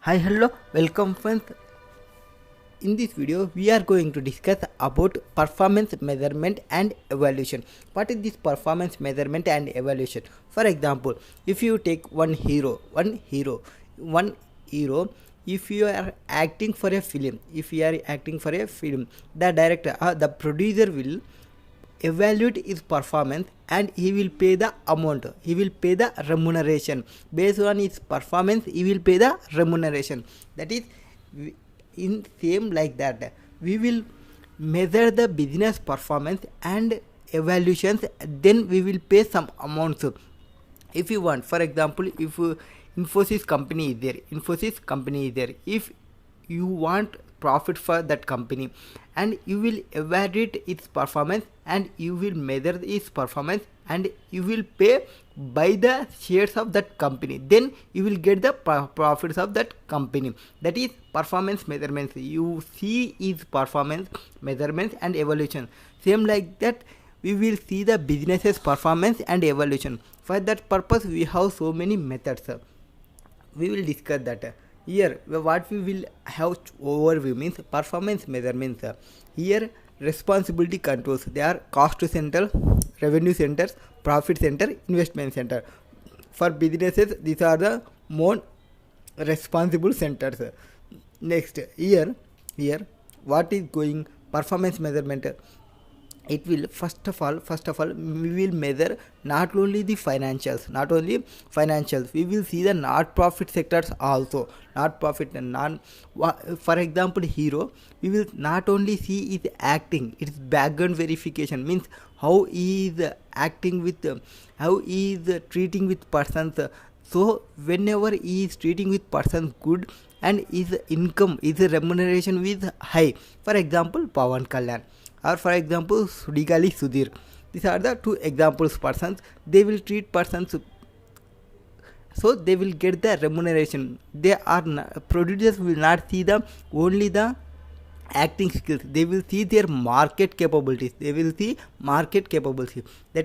Hi, hello, welcome friends. In this video, we are going to discuss about performance measurement and evaluation. What is this performance measurement and evaluation? For example, if you take one hero, if you are acting for a film, the director or the producer will evaluate his performance and he will pay the amount, he will pay the remuneration. Based on his performance he will pay the remuneration. That is in same like that we will measure the business performance and evaluations, then we will pay some amounts. If you want, for example, if Infosys company is there, if you want profit for that company and you will evaluate its performance and you will measure its performance and you will pay by the shares of that company, then you will get the profits of that company. That is performance measurements. You see its performance measurements and evaluation. Same like that we will see the business's performance and evaluation. For that purpose we have so many methods. We will discuss that. Here what we will have overview means performance measurements. Here responsibility controls, they are cost center, revenue centers, profit center, investment center. For businesses these are the more responsible centers. Next, here what is going performance measurement? It will first of all we will measure not only financials, we will see the not profit sectors also. Not profit and non, for example hero, we will not only see his acting, its background verification means how he is acting with, how he is treating with persons. So whenever he is treating with persons good and his income, his remuneration is high, for example Pawan Kalyan or for example Sudigali Sudhir, these are the two examples persons. They will treat persons, so they will get the remuneration. They are producers will not see the only the acting skills, they will see their market capabilities. That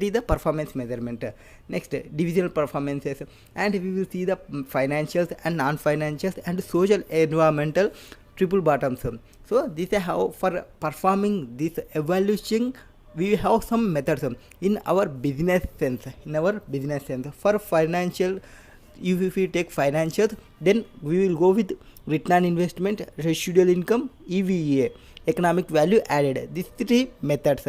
is the performance measurement. Next, divisional performances, and we will see the financials and non-financials and social environmental triple bottoms. So this is how for performing this evaluation we have some methods in our business sense. For financial, if we take financials, then we will go with return on investment, residual income, EVA, economic value added. These three methods.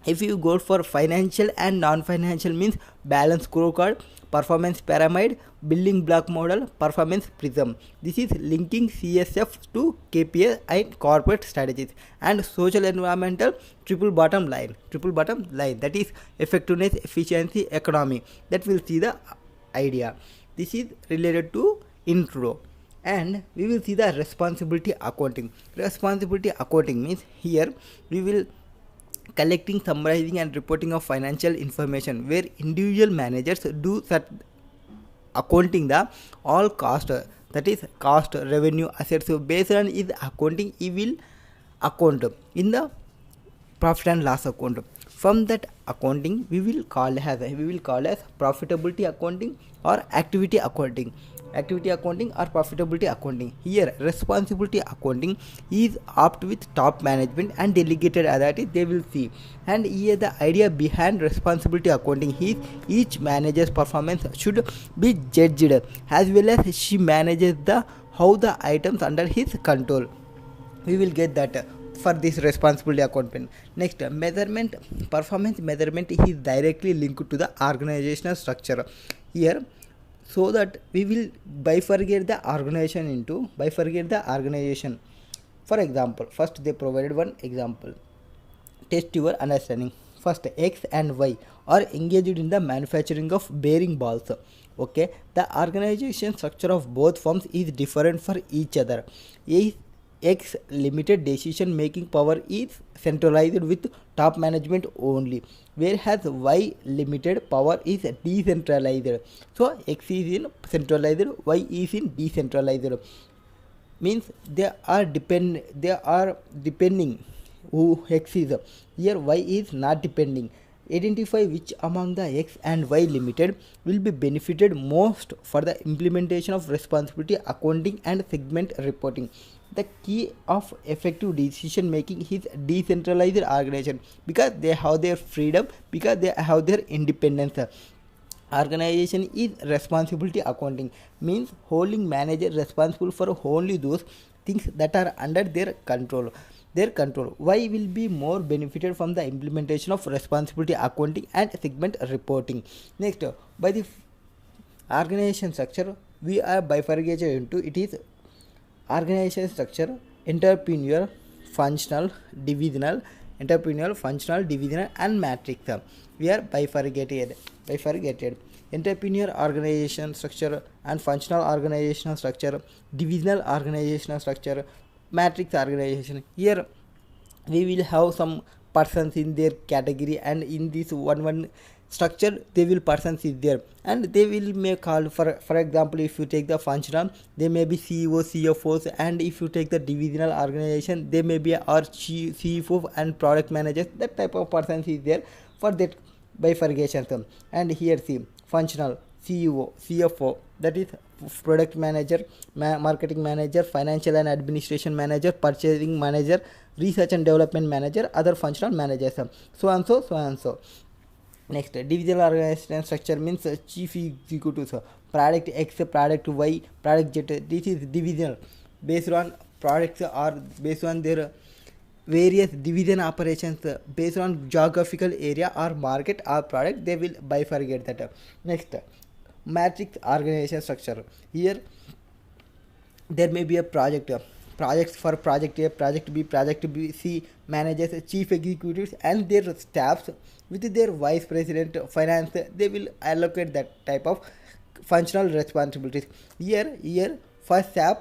If you go for financial and non-financial means balance scorecard, performance pyramid, building block model, performance prism. This is linking CSF to KPI and corporate strategies. And social environmental triple bottom line, that is effectiveness, efficiency, economy. That will see the idea. This is related to intro. And we will see the responsibility accounting. Responsibility accounting means here we will collecting, summarizing and reporting of financial information, where individual managers do such accounting the all cost, that is cost, revenue, assets. So based on his accounting he will account in the profit and loss account. From that accounting we will call as profitability accounting or activity accounting or profitability accounting. Here responsibility accounting is opt with top management and delegated authority, they will see. And here the idea behind responsibility accounting is each manager's performance should be judged as well as she manages the how the items under his control. We will get that for this responsibility accounting. Next, performance measurement is directly linked to the organizational structure. Here, so that we will bifurcate the organization. For example, first they provided one example. Test your understanding. First, X and Y are engaged in the manufacturing of bearing balls. Okay, the organization structure of both firms is different for each other. X limited decision making power is centralized with top management only, whereas Y limited power is decentralized. So X is in centralized, Y is in decentralized. Means they are depending who X is. Here Y is not depending. Identify which among the X and Y limited will be benefited most for the implementation of responsibility accounting and segment reporting. The key of effective decision making is decentralized organization, because they have their freedom, because they have their independence. Organization is responsibility accounting means holding manager responsible for only those things that are under their control. Why will be more benefited from the implementation of responsibility accounting and segment reporting. Next, by the organization structure, we are bifurcated into it is organization structure, entrepreneurial, functional, divisional, and matrix. We are bifurcated. Entrepreneur organization structure and functional organizational structure, divisional organizational structure, matrix organization. Here we will have some persons in their category, and in this one structure they will persons is there, and they will make call for example, if you take the functional, they may be CEO, CFOs, and if you take the divisional organization, they may be our CFO and product managers. That type of persons is there for that bifurcation. And here see functional, CEO, CFO, that is product manager, marketing manager, financial and administration manager, purchasing manager, research and development manager, other functional managers, so and so. Next, divisional organization structure means chief executives, product X, product Y, product Z. This is divisional, based on products or based on their various division operations, based on geographical area or market or product, they will bifurcate that. Next, matrix organization structure. Here there may be a projects for project A, project B, project B, C managers, chief executives and their staffs with their vice president finance. They will allocate that type of functional responsibilities. Here for staff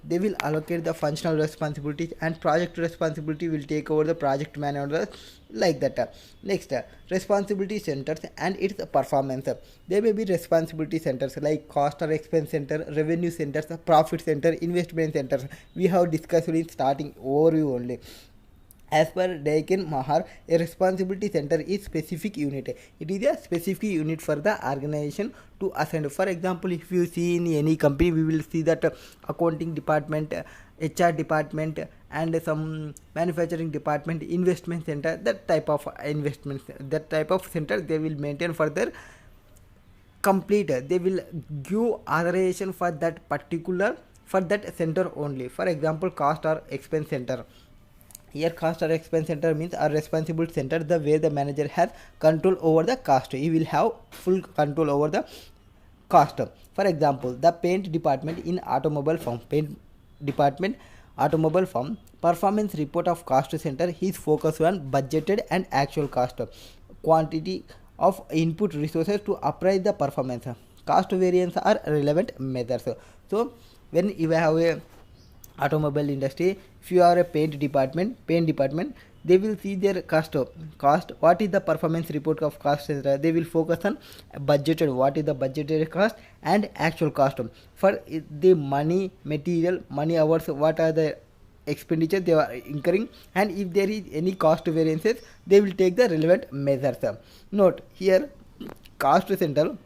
they will allocate the functional responsibilities, and project responsibility will take over the project manager, like that. Next, responsibility centers and its performance. There may be responsibility centers like cost or expense center, revenue centers, profit center, investment centers. We have discussed in starting overview only. As per Daikin Mahar, a responsibility center is specific unit. It is a specific unit for the organization to assign. For example, if you see in any company, we will see that accounting department, HR department, and some manufacturing department, investment center, that type of center they will maintain for their complete. They will give authorization for that center only. For example, cost or expense center. Here cost or expense center means a responsible center, the where the manager has control over the cost. He will have full control over the cost. For example, the paint department in automobile firm, performance report of cost center is focused on budgeted and actual cost, quantity of input resources to appraise the performance. Cost variance are relevant measures. So when you have a automobile industry, if you are a paint department, they will see their cost. What is the performance report of cost center? They will focus on budgeted, what is the budgeted cost, and actual cost. For the money, material, money hours, what are the expenditure they are incurring, and if there is any cost variances, they will take the relevant measures. Note here, cost center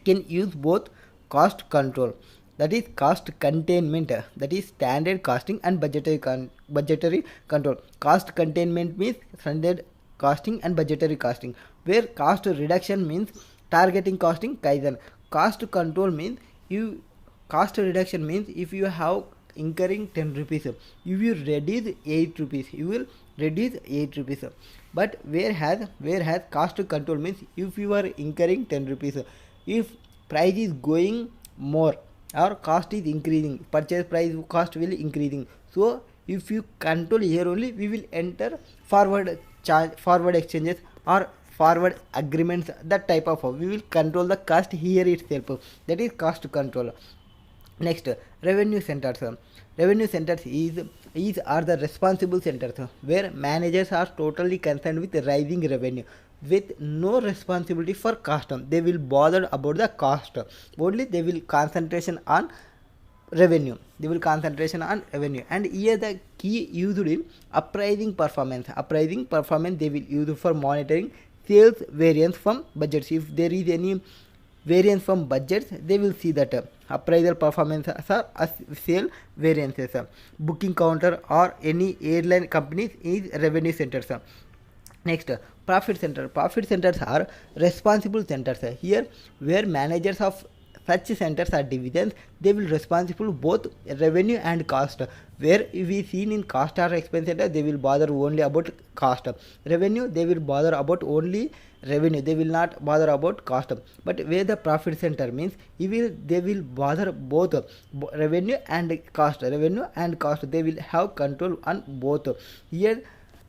can use both cost control, that is cost containment, that is standard costing, and budgetary control. Cost containment means standard costing and budgetary costing, where cost reduction means targeting costing kaizen. Cost control means cost reduction means if you have incurring 10 rupees, you will reduce 8 rupees. But whereas cost control means if you are incurring 10 rupees, if price is going more or cost is increasing, purchase price cost will increasing. So if you control here only, we will enter forward exchanges or forward agreements, that type of we will control the cost here itself, that is cost control. Next, revenue centers. Revenue centers are the responsible centers where managers are totally concerned with rising revenue with no responsibility for cost. They will bother about the cost only. They will concentration on revenue. They will concentration on revenue, and here the key used in appraising performance. Appraising performance they will use for monitoring sales variance from budgets. If there is any variance from budgets, they will see that appraisal performance are sale variances. Booking counter or any airline companies is revenue centers. Next, profit center. Profit centers are responsible centers. Here, where managers of such centers are divisions, they will responsible both revenue and cost. Where we seen in cost or expense center, they will bother only about cost. Revenue, they will bother about only revenue. They will not bother about cost. But where the profit center means, they will bother both revenue and cost. Revenue and cost, they will have control on both. Here,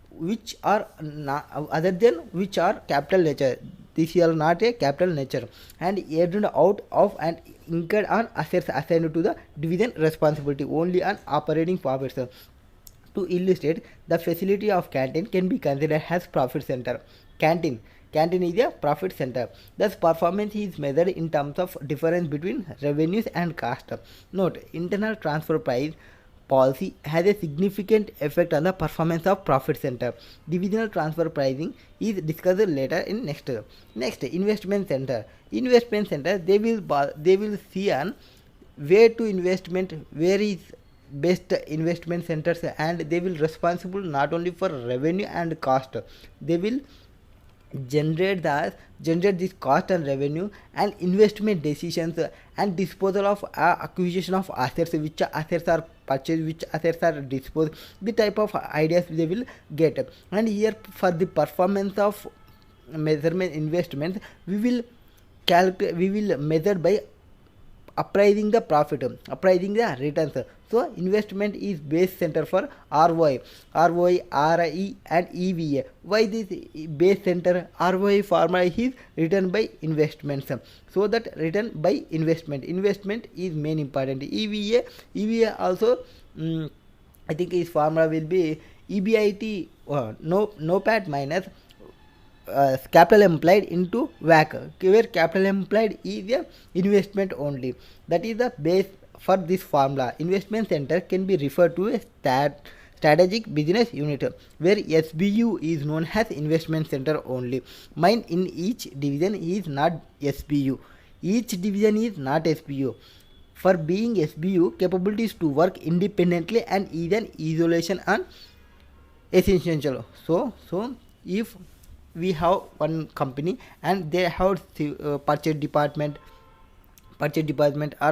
which are other than which are capital nature, this is not a capital nature, and earned out of and incurred on assets assigned to the division responsibility only on operating profits. To illustrate, the facility of canteen can be considered as profit center. Canteen is a profit center. Thus, performance is measured in terms of difference between revenues and cost. Note, internal transfer price policy has a significant effect on the performance of profit center. Divisional transfer pricing is discussed later in next. Investment center. Investment center, they will see on where to investment, where is best investment centers, and they will responsible not only for revenue and cost. They will generate this cost and revenue and investment decisions and disposal of acquisition of assets, which assets are purchased, which assets are disposed, the type of ideas they will get. And here for the performance of measurement investments, we will measure by appraising the profit, appraising the returns. So investment is base center for ROI, RE and EVA. Why this base center? ROI formula is written by investments. So that written by investment is main important. EVA also I think his formula will be EBIT NOPAT minus capital employed into WACC, where capital employed is a investment only. That is the base for this formula. Investment center can be referred to a strategic business unit, where SBU is known as investment center only. Mine in each division is not SBU. Each division is not SBU. For being SBU, capabilities to work independently and is an isolation and essential. So if we have one company and they have purchase department or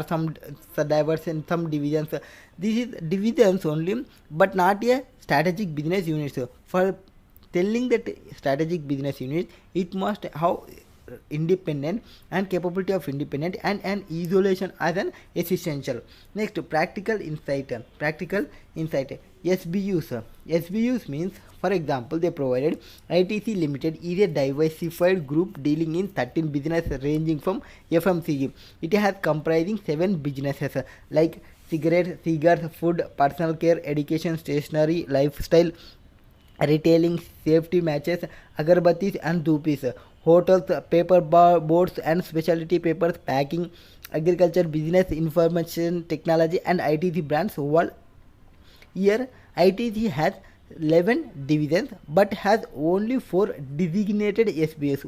some diverse in some divisions, this is divisions only but not a strategic business unit. For telling that strategic business unit, it must have independent and capability of independent and an isolation as an essential. Next, practical insight. SBUs means, for example, they provided ITC Limited is a diversified group dealing in 13 businesses ranging from FMCG. It has comprising 7 businesses like cigarettes, cigars, food, personal care, education, stationery, lifestyle, retailing, safety matches, agarbattis and dhupis, hotels, paper boards and specialty papers, packing, agriculture, business, information technology and ITC brands world. Here ITC has 11 divisions but has only 4 designated SBUs,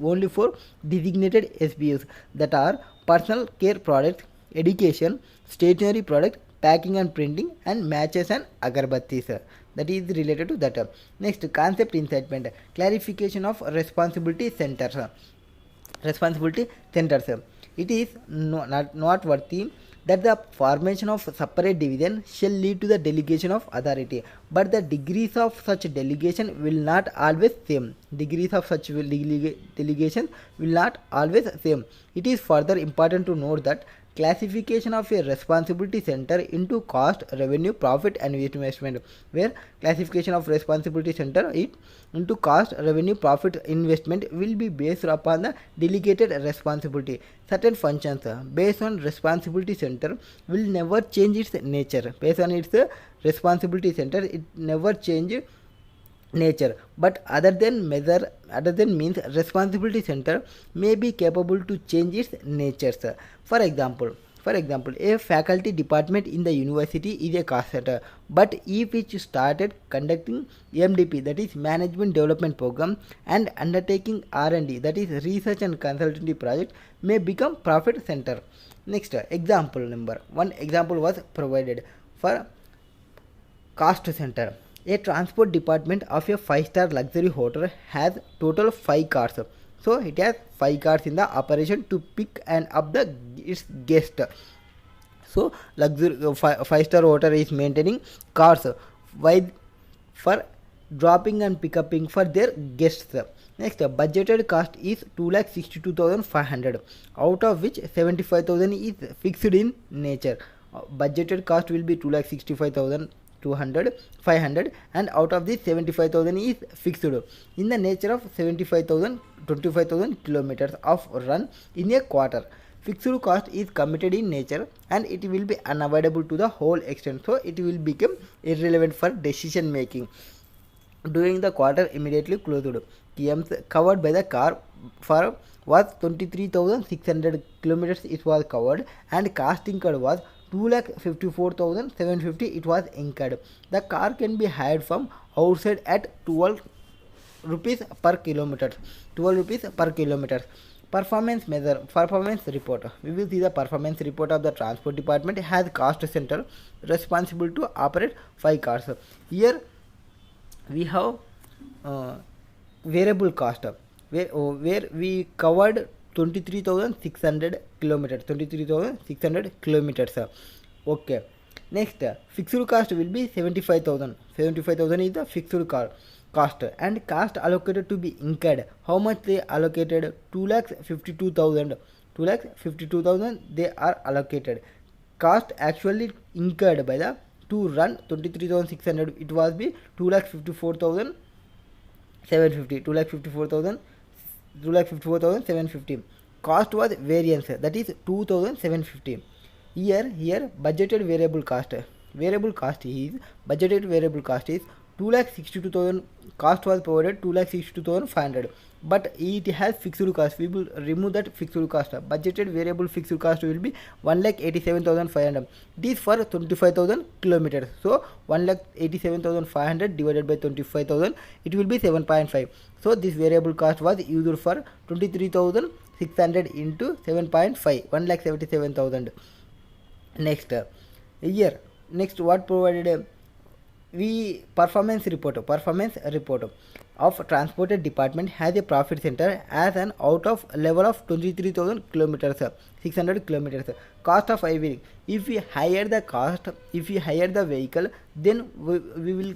that are personal care products, education, stationery product, packing and printing, and matches and agarbattis. That is related to that. Next, concept incitement, clarification of responsibility centers. It is not worthy that the formation of separate division shall lead to the delegation of authority, but the degrees of such delegation will not always same. Delegation will not always same. It is further important to note that classification of a responsibility center into cost, revenue, profit and investment, where classification of responsibility center into cost, revenue, profit, investment will be based upon the delegated responsibility. Certain functions based on responsibility center will never change its nature. Based on its responsibility center, it never change nature, but other than means responsibility center may be capable to change its natures. For example, For example, a faculty department in the university is a cost center, but if it started conducting MDP, that is Management Development Program, and undertaking R&D, that is Research and Consultancy project, may become profit center. Next, example number one example was provided for cost center. A transport department of a 5-star luxury hotel has total 5 cars. So it has 5 cars in the operation to pick and up its guest. So luxury 5-star hotel is maintaining cars for dropping and picking for their guests. Next, budgeted cost is 2,62,500, out of which 75,000 is fixed in nature. Budgeted cost will be 2,65,500, and out of this 75,000 is fixed in the nature of 25,000 kilometers of run in a quarter. Fixed cost is committed in nature and it will be unavoidable to the whole extent, so it will become irrelevant for decision making. During the quarter immediately closed, kilometers covered by the car for was 23,600 kilometers it was covered, and cost incurred was 2,54,750 it was incurred. The car can be hired from outside at 12 rupees per kilometer. 12 rupees per kilometer. Performance report. We will see the performance report of the transport department has cost center responsible to operate 5 cars. Here we have variable cost where we covered 23,600 kilometers. Okay. Next, fixed cost will be 75,000. 75,000 is the fixed cost, and cost allocated to be incurred. How much they allocated? 2,52,000. 2,52,000 they are allocated. Cost actually incurred by the to run 23,600. It was be 2,54,750. 2,54,750. Cost was variance, that is 2,750. Here budgeted variable cost. Variable cost is budgeted variable cost is 2,62,000. Cost was provided 2,62,500, but it has fixed cost. We will remove that fixed cost. Budgeted variable fixed cost will be 1,87,500. This for 25,000 kilometers. So 1,87,500 divided by 25,000, it will be 7.5. So this variable cost was used for 23,600 into 7.5, 1,77,000. Next, next what provided? We performance report of transported department has a profit center as an out of level of 23,000 kilometers, 600 kilometers. Cost of hiring. If we hire the vehicle, then we will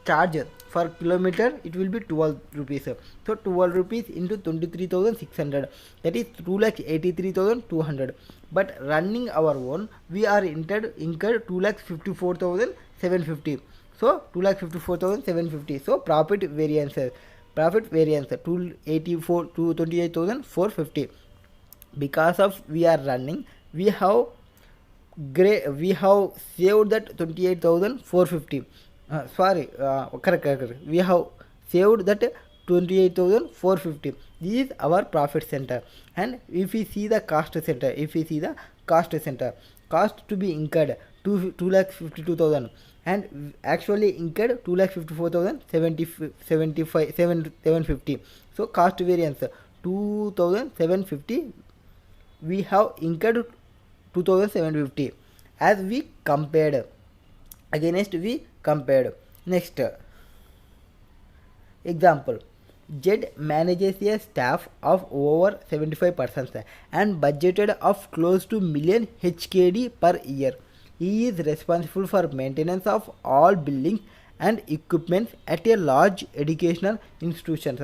charge for kilometer. It will be 12 rupees. So 12 rupees into 23,600, that is 2,83,200. But running our own, we are incurred 2,54,750. So 2,54,750. So profit variance 284 to 28,450. Because of we are running, we have saved that 28,450. Correct. We have saved that 28,450. This is our profit center. And if we see the cost center, cost to be incurred 2,52,000, and actually incurred 2,54,750. So cost variance 2,750. We have incurred 2,750 as we compared. Next, example. JED manages a staff of over 75 persons and budgeted of close to million HKD per year. He is responsible for maintenance of all buildings and equipment at a large educational institution.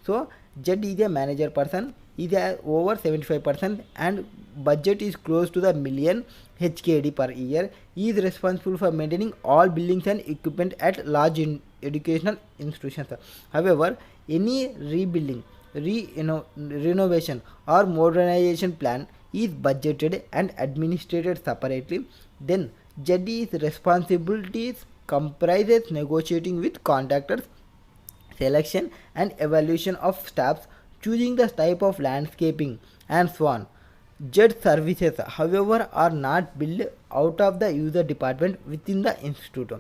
So JED is a manager person, is over 75% and budget is close to the million HKD per year. He is responsible for maintaining all buildings and equipment at large educational institutions. However, any rebuilding, renovation or modernization plan is budgeted and administered separately. Then JED's responsibilities comprises negotiating with contractors, selection and evaluation of staffs, choosing the type of landscaping and so on. JED services, however, are not billed out of the user department within the institute.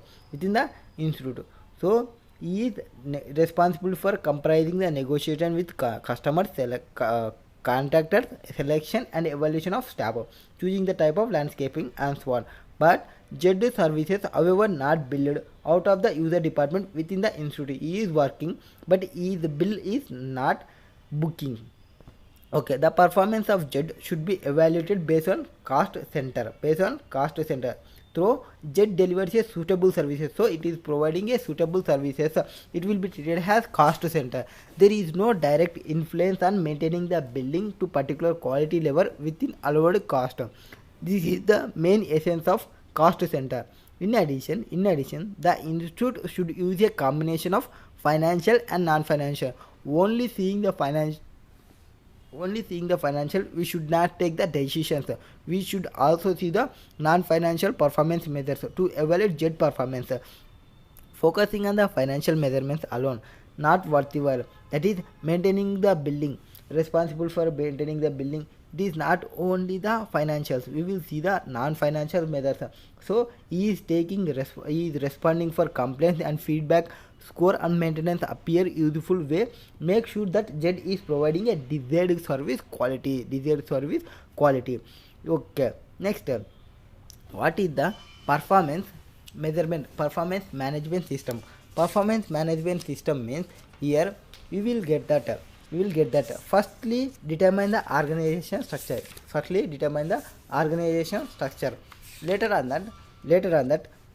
So he is responsible for comprising the negotiation with customers, contractors, selection and evaluation of staff, choosing the type of landscaping and so on. But JED services, however, not billed out of the user department within the institute. He is working, but his bill is not booking. Okay, the performance of JED should be evaluated based on cost center. Through JED delivers a suitable services, so it is providing a suitable services. It will be treated as cost center. There is no direct influence on maintaining the building to particular quality level within allowed cost. This is the main essence of cost center. In addition, the institute should use a combination of financial and non-financial. Only seeing the financial, we should not take the decisions. We should also see the non-financial performance measures to evaluate JED performance. Focusing on the financial measurements alone not worthwhile. That is maintaining the building. Responsible for maintaining the building, it is not only the financials, we will see the non-financial measures. So he is responding for complaints and feedback. Score and maintenance appear useful way. Make sure that JED is providing a desired service quality. Okay, next, what is the performance management system? Performance management system means, here we will get that. Firstly, determine the organization structure. Later on that,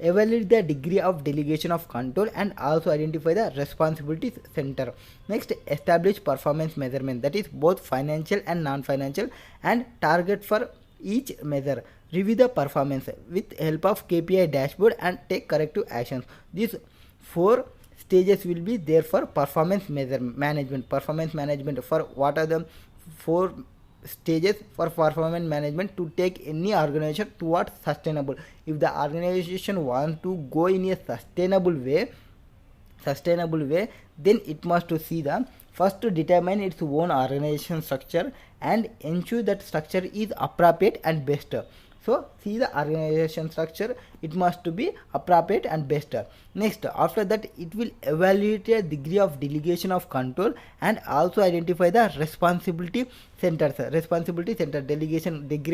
evaluate the degree of delegation of control and also identify the responsibility center. Next, establish performance measurement, that is both financial and non-financial, and target for each measure. Review the performance with help of KPI dashboard and take corrective actions. These 4 stages will be there for performance management. For what are the 4 stages for performance management to take any organization towards sustainable? If the organization wants to go in a sustainable way, then it must to see the first to determine its own organization structure and ensure that structure is appropriate and best. So see the organization structure, it must to be appropriate and best. Next, after that, it will evaluate a degree of delegation of control and also identify the responsibility centers. Degree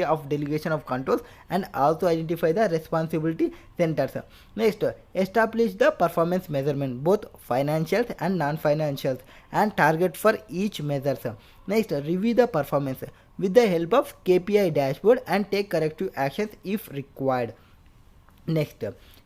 of delegation of controls and also identify the responsibility centers. Next, establish the performance measurement, both financials and non-financials, and target for each measures. Next, review the performance with the help of KPI dashboard and take corrective actions if required. Next,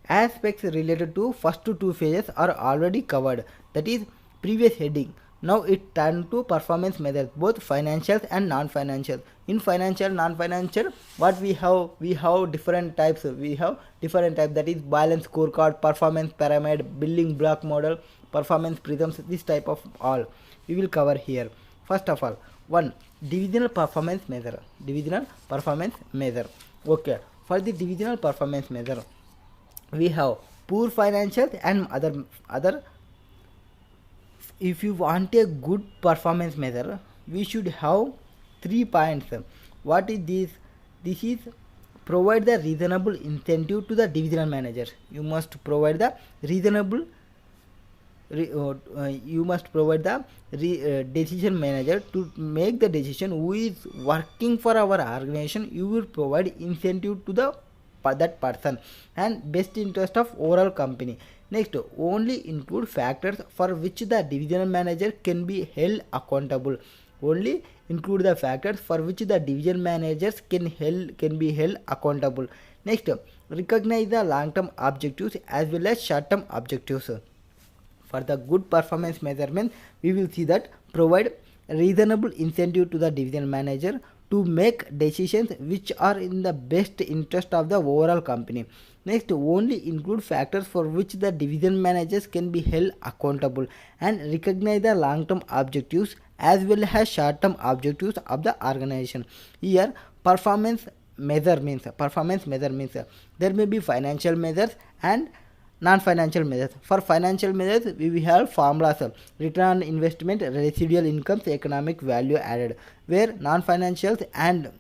aspects related to first 2 phases are already covered, that is previous heading. Now it turns to performance measures, both financials and non-financial. In financial, non-financial, what we have different types. That is balance scorecard, performance pyramid, building block model, performance prisms. This type of all we will cover here. First of all, 1, divisional performance measure. Okay, for the divisional performance measure, we have poor financials and other. If you want a good performance measure, we should have 3 points. What is this? This is provide the reasonable incentive to the divisional manager. You must provide the reasonable decision manager to make the decision who is working for our organization. You will provide incentive to that person and best interest of overall company. Next, only include factors for which the divisional manager can be held accountable. Only include the factors for which the division managers can be held accountable. Next, recognize the long-term objectives as well as short-term objectives. For the good performance measurement, we will see that provide reasonable incentive to the division manager to make decisions which are in the best interest of the overall company. Next, only include factors for which the division managers can be held accountable, and recognize the long-term objectives as well as short-term objectives of the organization. Here, performance measure means there may be financial measures and non-financial measures. For financial measures, we will have formulas: return on investment, residual incomes, economic value added. Where non-financials and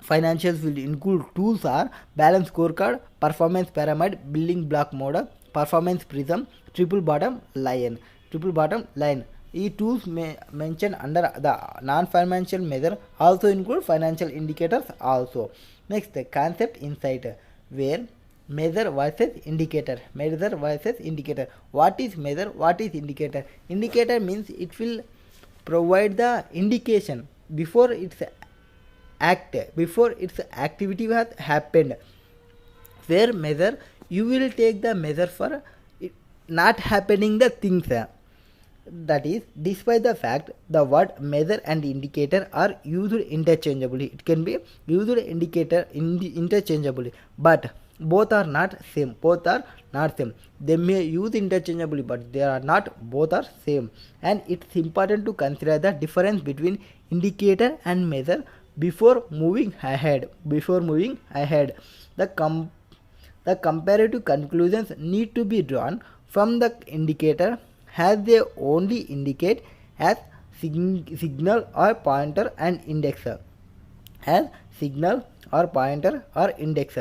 Financials will include tools are balance scorecard, performance pyramid, building block model, performance prism, triple bottom line. Triple bottom line. These tools may mentioned under the non-financial measure also include financial indicators also. Next, the concept insight, where measure versus indicator. Measure versus indicator. What is measure? What is indicator? Indicator means it will provide the indication before its before its activity has happened, where measure you will take the measure for it not happening the things. That is, despite the fact the word measure and indicator are used interchangeably, it can be used indicator interchangeably, but both are not same. Both are not same. They may use interchangeably, but they are not. Both are same, and it's important to consider the difference between indicator and measure before moving ahead. The comparative conclusions need to be drawn from the indicator, as they only indicate as signal or pointer and index, as signal or pointer or index,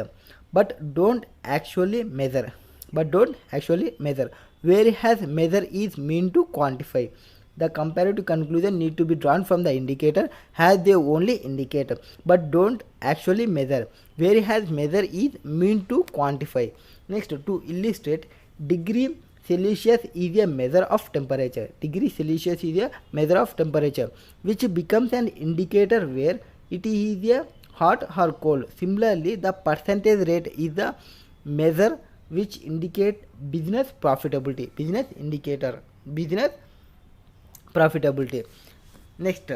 but don't actually measure. Whereas measure is meant to quantify. The comparative conclusion need to be drawn from the indicator, as they only indicate but don't actually measure, whereas measure is meant to quantify. Next, to illustrate, degree Celsius is a measure of temperature. Degree Celsius is a measure of temperature, which becomes an indicator where it is a hot or cold. Similarly, the percentage rate is the measure which indicate business profitability. Business profitability. Next,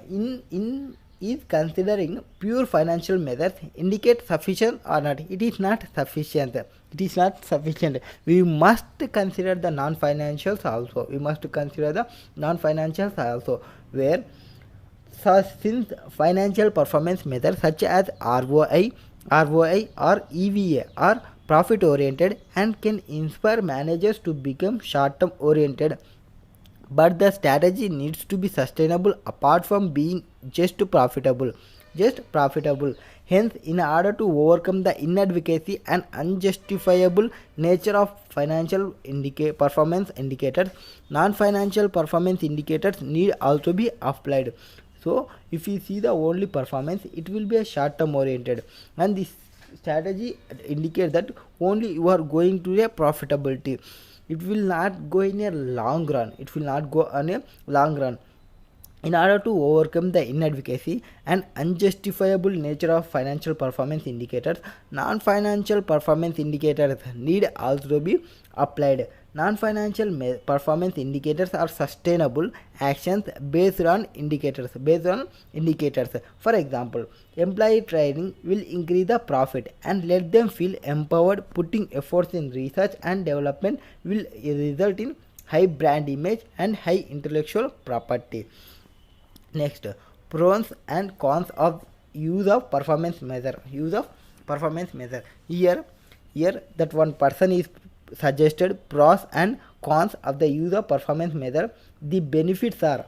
in is considering pure financial measures indicate sufficient or not. It is not sufficient. We must consider the non-financials also. Where since financial performance measures such as ROI or EVA are profit oriented and can inspire managers to become short-term oriented, but the strategy needs to be sustainable apart from being just profitable. Hence, in order to overcome the inadvocacy and unjustifiable nature of financial performance indicators, non-financial performance indicators need also be applied. So if you see the only performance, it will be a short-term oriented, and this strategy indicates that only you are going to a profitability. It will not go in a long run. In order to overcome the inadvocacy and unjustifiable nature of financial performance indicators, non-financial performance indicators need also be applied. Non-financial performance indicators are sustainable actions based on indicators. For example, employee training will increase the profit and let them feel empowered. Putting efforts in research and development will result in high brand image and high intellectual property. Next, pros and cons of use of performance measure. Here that one person is suggested pros and cons of the use of performance measure. The benefits are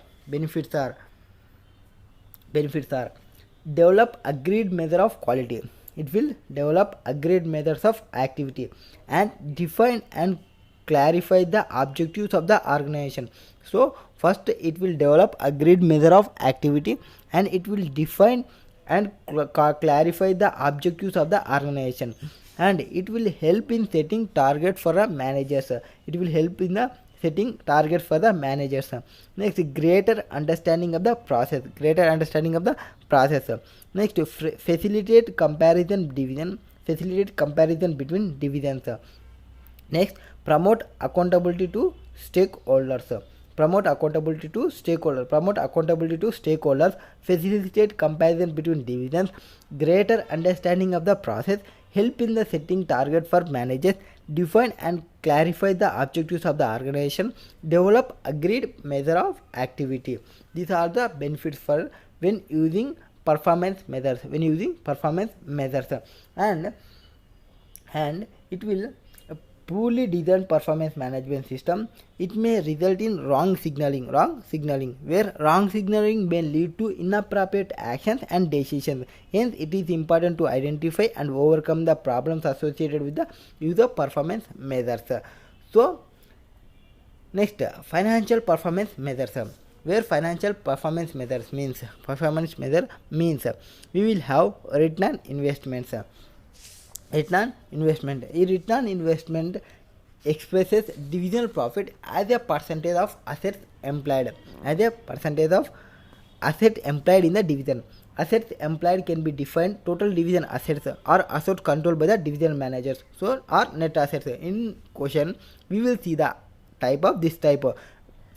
develop agreed measure of quality. It will develop agreed measures of activity and define and clarify the objectives of the organization. So first it will develop agreed measure of activity, and it will define and clarify the objectives of the organization, and it will help in setting target for the managers. Next, greater understanding of the process. Next, facilitate comparison between divisions. Next, promote accountability to stakeholders. Facilitate comparison between divisions. Greater understanding of the process help in the setting target for managers. Define and clarify the objectives of the organization. Develop agreed measure of activity. These are the benefits for when using performance measures. And it will poorly designed performance management system, it may result in wrong signaling, where wrong signaling may lead to inappropriate actions and decisions. Hence, it is important to identify and overcome the problems associated with the use of performance measures. So, next, financial performance measures. Where financial performance measures means we will have return on investments. Return investment. A return investment expresses divisional profit as a percentage of assets employed. As a percentage of assets employed in the division. Assets employed can be defined total division assets or assets controlled by the division managers. So, or net assets. In question, we will see the type of this type.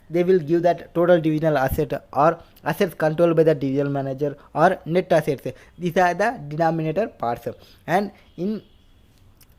They will give that total divisional asset or assets controlled by the divisional manager or net assets. These are the denominator parts, and in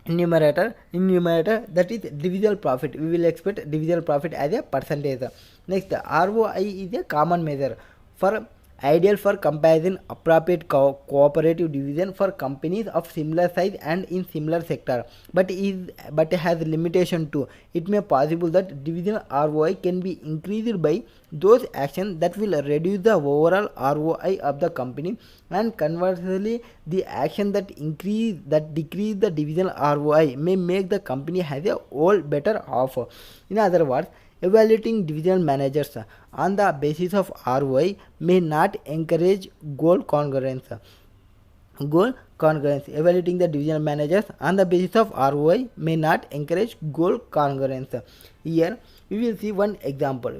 numerator that is divisional profit. We will expect divisional profit as a percentage. Next, ROI is a common measure for ideal for comparison appropriate cooperative division for companies of similar size and in similar sector, but has limitation too. It may possible that division ROI can be increased by those actions that will reduce the overall ROI of the company, and conversely the action that decrease the division ROI may make the company has a whole better off. In other words, evaluating divisional managers on the basis of ROI may not encourage goal congruence. Evaluating the divisional managers on the basis of ROI may not encourage goal congruence. Here we will see one example.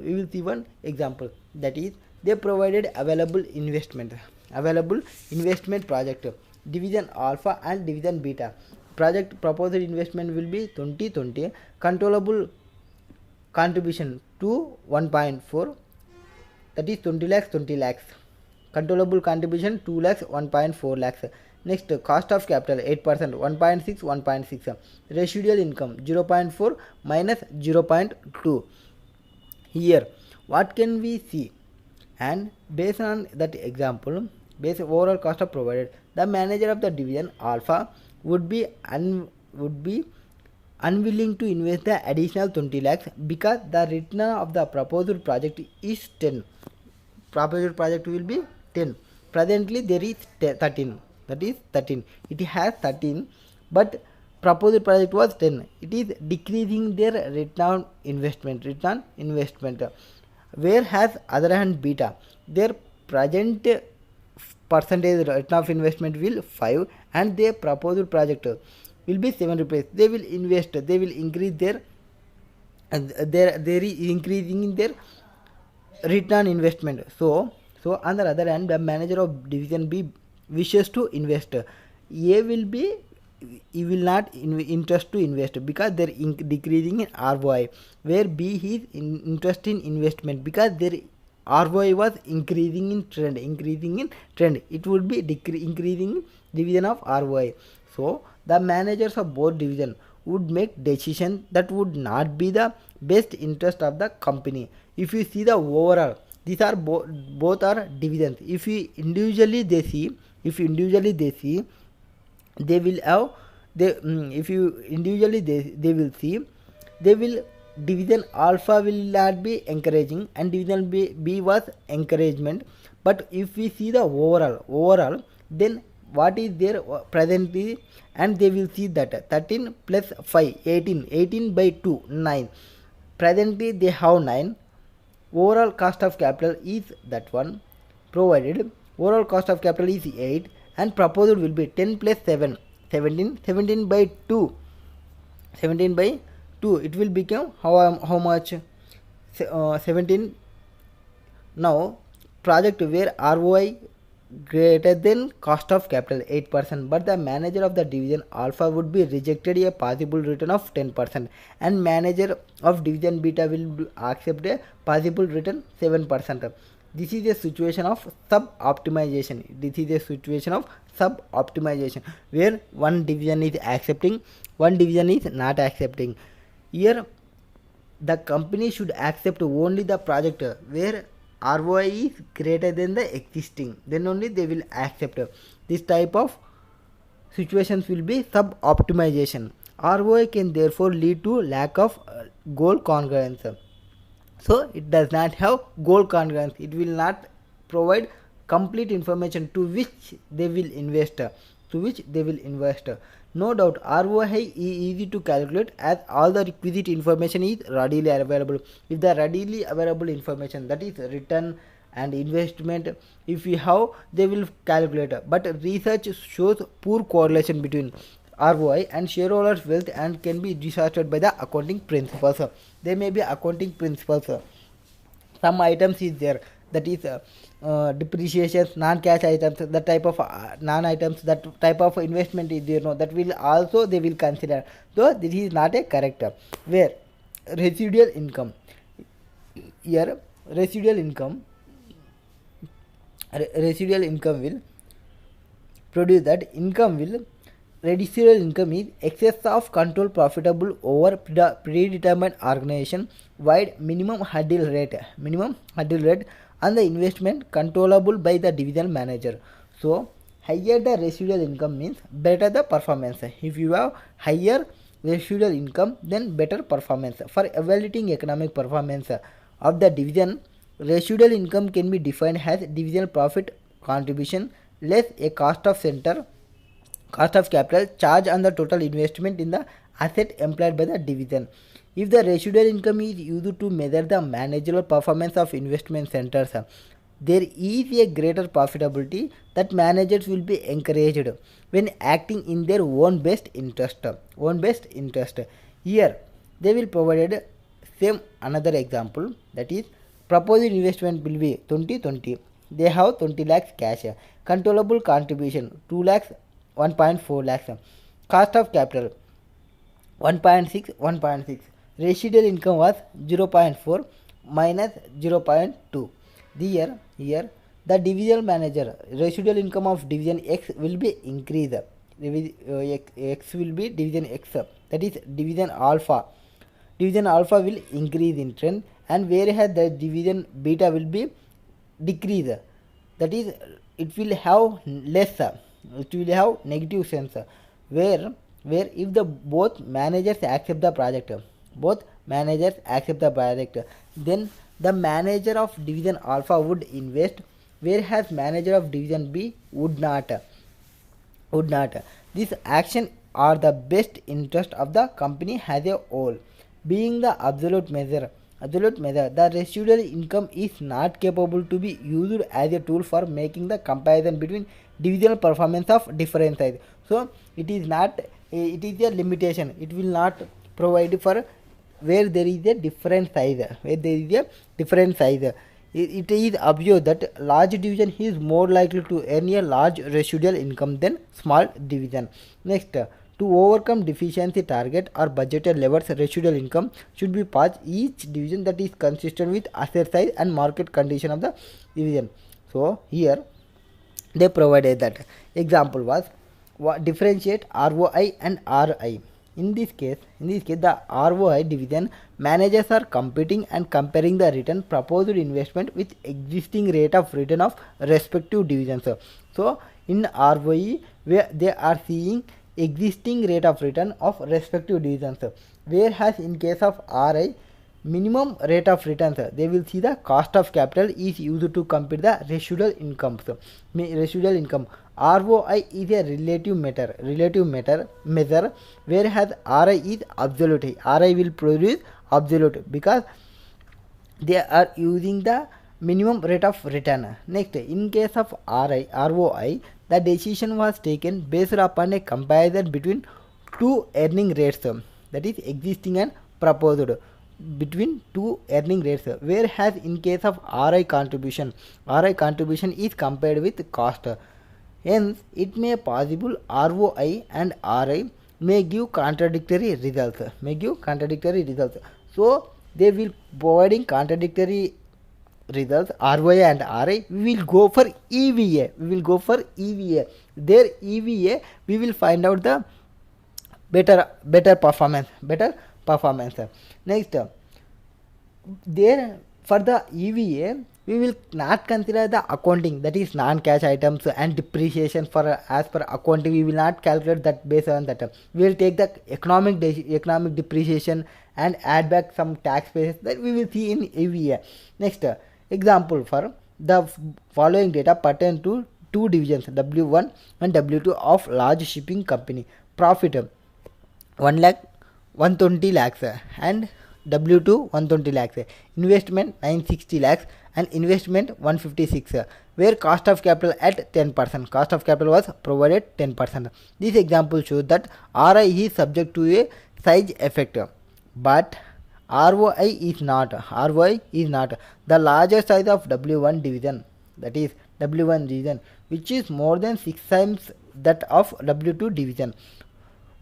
That is, they provided available investment project, division alpha and division beta. Project proposed investment will be 2020. Controllable contribution to 1.4, that is 20 lakhs. Controllable contribution 2 lakhs, 1.4 lakhs. Next, cost of capital 8%, 1.6. Residual income 0.4 minus 0.2. Here what can we see? And based on that example, based overall cost of provided, the manager of the division alpha would be unwilling to invest the additional 20 lakhs because the return of the proposed project is 10. Proposed project will be 10. Presently there is 13. That is 13. It has 13, but proposed project was 10. It is decreasing their return investment. Whereas other hand beta, their present percentage return of investment will 5, and their proposed project will be 7 rupees. They will invest, they will increase their increasing in their return investment. So on the other hand, the manager of division B wishes to invest. He will not interest to invest because they are decreasing in ROI, where B is interested in investment because their ROI was increasing in trend. It would be increasing division of ROI. So the managers of both division would make decisions that would not be the best interest of the company. If you see the overall, these are both are divisions. If you individually they see, they will have division alpha will not be encouraging and division B was encouragement. But if we see the overall, then what is there presently, and they will see that 13 plus 5 18 by 2 9. Presently they have 9. Overall cost of capital is that one provided. Overall cost of capital is 8, and proposal will be 10 plus 7 17 by 2. It will become how much? 17. Now project where ROI greater than cost of capital 8%, but the manager of the division alpha would be rejected a possible return of 10%, and manager of division beta will accept a possible return 7%. This is a situation of sub-optimization. Where one division is accepting, one division is not accepting. Here the company should accept only the project where ROI is greater than the existing, then only they will accept. This type of situations will be sub-optimization. ROI can therefore lead to lack of goal congruence. So it does not have goal congruence. It will not provide complete information to which they will invest. No doubt, ROI is easy to calculate as all the requisite information is readily available. If the readily available information, that is return and investment, if we have, they will calculate. But research shows poor correlation between ROI and shareholders' wealth and can be distorted by the accounting principles. There may be accounting principles. Some items is there, that is depreciation, non-cash items, the type of non-items, that type of investment is there, no, that will also they will consider. So this is not a correct. Where residual income, here residual income will produce that income will residual income is excess of control profitable over predetermined organization wide minimum hurdle rate on the investment controllable by the division manager. So higher the residual income means better the performance. If you have higher residual income, then better performance. For evaluating economic performance of the division, residual income can be defined as divisional profit contribution less a cost of capital charge on the total investment in the asset employed by the division. If the residual income is used to measure the managerial performance of investment centers, there is a greater profitability that managers will be encouraged when acting in their own best interest. Here they will provide same another example, that is proposed investment will be 2020. They have 20 lakhs cash, controllable contribution 2 lakhs, 1.4 lakhs, cost of capital 1.6, residual income was 0.4 minus 0.2. Here the divisional manager residual income of division X will be increased. X will be division X, that is division alpha will increase in trend, and whereas the division beta will be decrease, that is it will have less, it will have negative sense. Where if the both managers accept the project, then the manager of division alpha would invest, whereas manager of division B would not. This action are the best interest of the company as a whole. Being the absolute measure, the residual income is not capable to be used as a tool for making the comparison between divisional performance of different size. So it is a limitation. It will not provide for where there is a different size. It is observed that large division is more likely to earn a large residual income than small division. Next, to overcome deficiency target or budgeted levels, residual income should be passed each division that is consistent with asset size and market condition of the division. So here they provided that example was differentiate ROI and RI. In this case, the ROI division managers are competing and comparing the return proposed investment with existing rate of return of respective divisions. So in ROI, where they are seeing existing rate of return of respective divisions, whereas in case of RI, minimum rate of returns, they will see the cost of capital is used to compute the residual income. ROI is a relative measure, whereas RI is absolute. RI will produce absolute because they are using the minimum rate of return. Next, in case of ROI, the decision was taken based upon a comparison between two earning rates, that is existing and proposed, between two earning rates, whereas in case of RI contribution is compared with cost. Hence, it may possible ROI and RI may give contradictory results. So they will providing contradictory results, ROI and RI. We will go for EVA. Their EVA, we will find out the better performance. Next, there for the EVA, we will not consider the accounting, that is non-cash items and depreciation. For as per accounting, we will not calculate that based on that. We will take the economic depreciation and add back some tax bases that we will see in every year. Next example, for the following data pertain to two divisions W1 and W2 of large shipping company. Profit 1 lakh 120 lakhs and W2 120 lakhs. Investment 960 lakhs and investment 156, where cost of capital at 10%. Cost of capital was provided 10%. This example shows that RI is subject to a size effect, but ROI is not. ROI is not. The larger size of W1 division, that is W1 division, which is more than 6 times that of W2 division,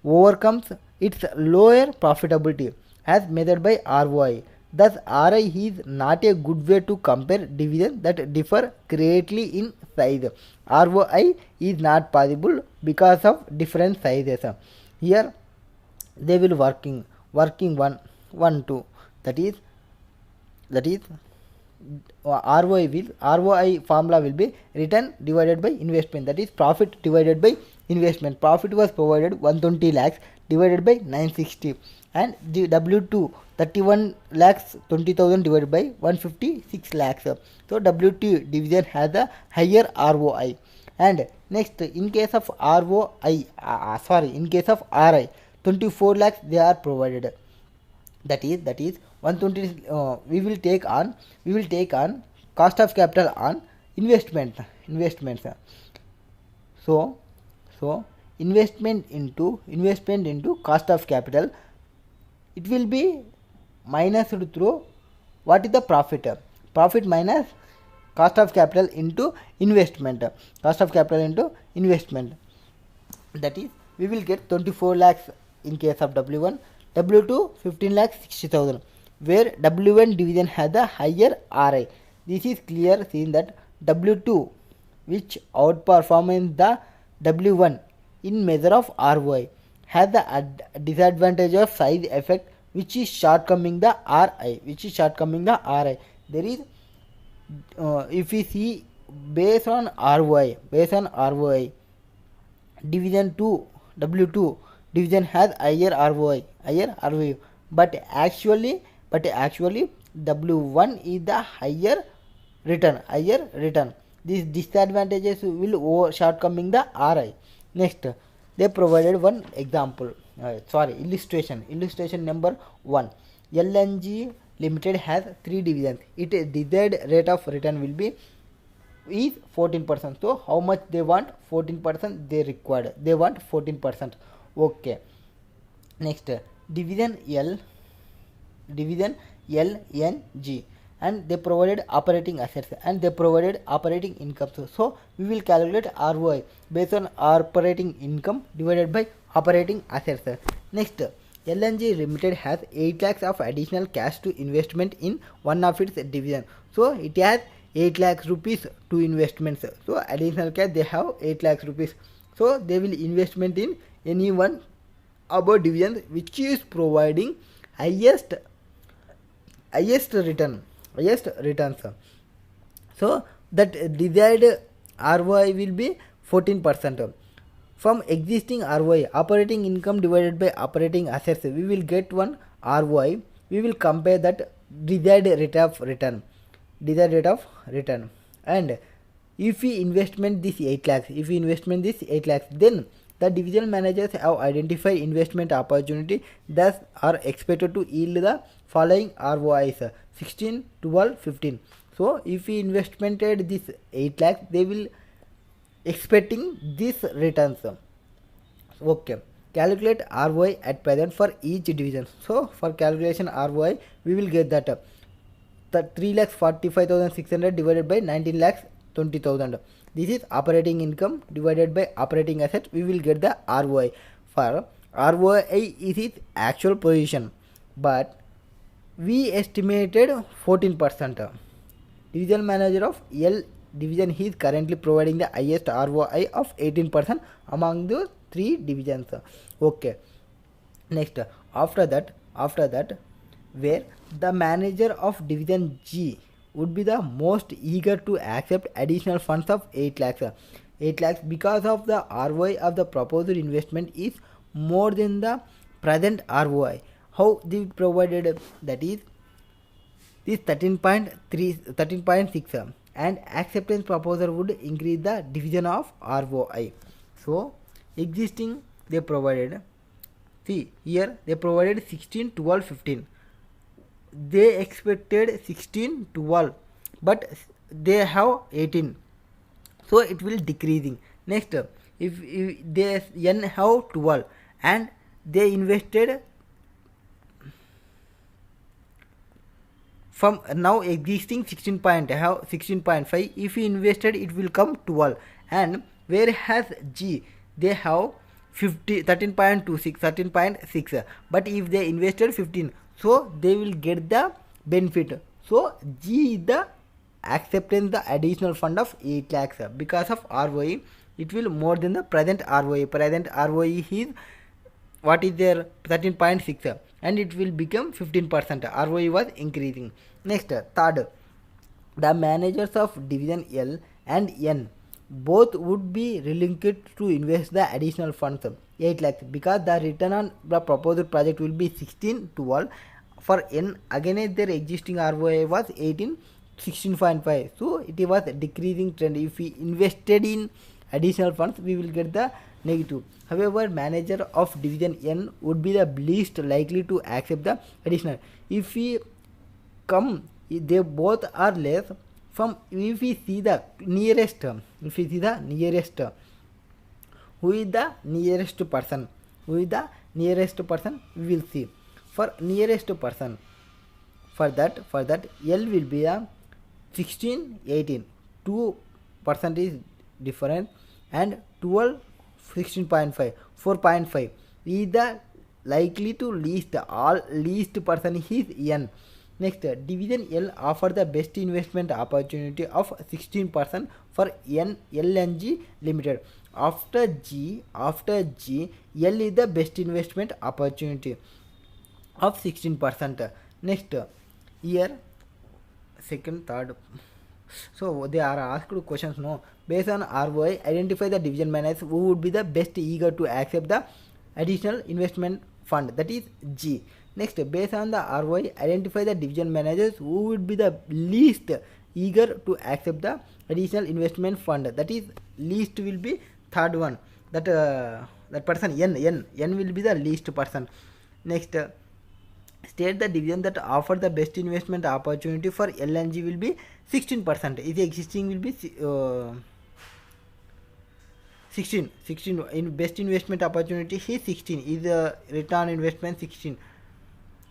overcomes its lower profitability as measured by ROI. Thus, RI is not a good way to compare divisions that differ greatly in size. ROI is not possible because of different sizes. Here they will working 1 2, that is ROI formula will be return divided by investment, that is profit divided by investment. Profit was provided 120 lakhs divided by 960, and the W2 31 lakhs 20,000 divided by 156 lakhs. So W2 division has a higher ROI. And next, in case of ROI, in case of RI, 24 lakhs they are provided. That is 120. We will take on cost of capital on investments. So investment into cost of capital, it will be minus through what is the profit. Profit minus cost of capital into investment. Cost of capital into investment. That is, we will get 24 lakhs in case of W1. W2 15 lakhs 60,000, where W1 division has a higher RI. This is clear seen that W2, which outperforms the W1 in measure of ROI, has the disadvantage of size effect, which is shortcoming the RI. There is if we see based on ROI, division 2 W2 division has higher ROI, but actually W1 is the higher return. These disadvantages will shortcoming the RI. Next, they provided one example, illustration number 1. LNG Limited has 3 divisions. Its desired rate of return will be is 14%. So how much they want? 14% they required. They want 14%. Okay. Next, division LNG, and they provided operating assets and they provided operating income. So we will calculate ROI based on operating income divided by operating assets. Next, LNG Limited has 8 lakhs of additional cash to investment in one of its division. So it has 8 lakhs rupees to investments. So additional cash they have 8 lakhs rupees. So they will investment in any one about division which is providing highest returns. So that desired ROI will be 14%. From existing ROI, operating income divided by operating assets, we will get one ROI. We will compare that desired rate of return. And if we investment this 8 lakhs, then the division managers have identified investment opportunity thus are expected to yield the following ROIs: 16, 12, 15. So if we investmented this 8 lakhs, they will expecting this returns. Okay, calculate ROI at present for each division. So for calculation ROI, we will get that the 3,45,600 divided by 19 lakhs 20,000. This is operating income divided by operating asset. We will get the ROI. For ROI is its actual position, but we estimated 14%. Division manager of L division is currently providing the highest ROI of 18% among the 3 divisions. Okay. Next, after that, where the manager of division G would be the most eager to accept additional funds of 8 lakhs. 8 lakhs because of the ROI of the proposed investment is more than the present ROI. How they provided, that is this 13.6 and acceptance proposal would increase the division of ROI. So existing they provided, see here they provided 16, 12, 15. They expected 16, 12, but they have 18, so it will decreasing. Next, if they n have 12 and they invested from now existing 16 point have 16.5, if you invested it will come 12, and whereas G they have 13.26, 13.6, but if they invested 15, so they will get the benefit. So G is the acceptance the additional fund of 8 lakhs because of ROI. It will more than the present ROI. Present ROI is what is there, 13.6, and it will become 15%. ROI was increasing. Next, third, the managers of division L and N both would be relinquished to invest the additional funds 8 lakhs because the return on the proposed project will be 16, 12. For N, again their existing ROI was 18, 16.5, so it was a decreasing trend. If we invested in additional funds, we will get the negative. However, manager of division N would be the least likely to accept the additional. If we come, they both are less. From if we see the nearest, who is the nearest person, we will see. For nearest person, for that L will be a 16, 18, 2% is different, and 12, 16.5, 4.5 is the likely to least, all least person is N. Next, division L offer the best investment opportunity of 16% for LNG Limited. After G, L is the best investment opportunity of 16%. Next, here second, third. So they are asked questions, no, based on ROI, identify the division managers who would be the best eager to accept the additional investment fund, that is G. Next, based on the ROI, identify the division managers who would be the least eager to accept the additional investment fund, that is least will be third one, that person N will be the least person. Next, state the division that offer the best investment opportunity for LNG will be 16%. If the existing will be 16 in best investment opportunity is 16, is the return investment 16,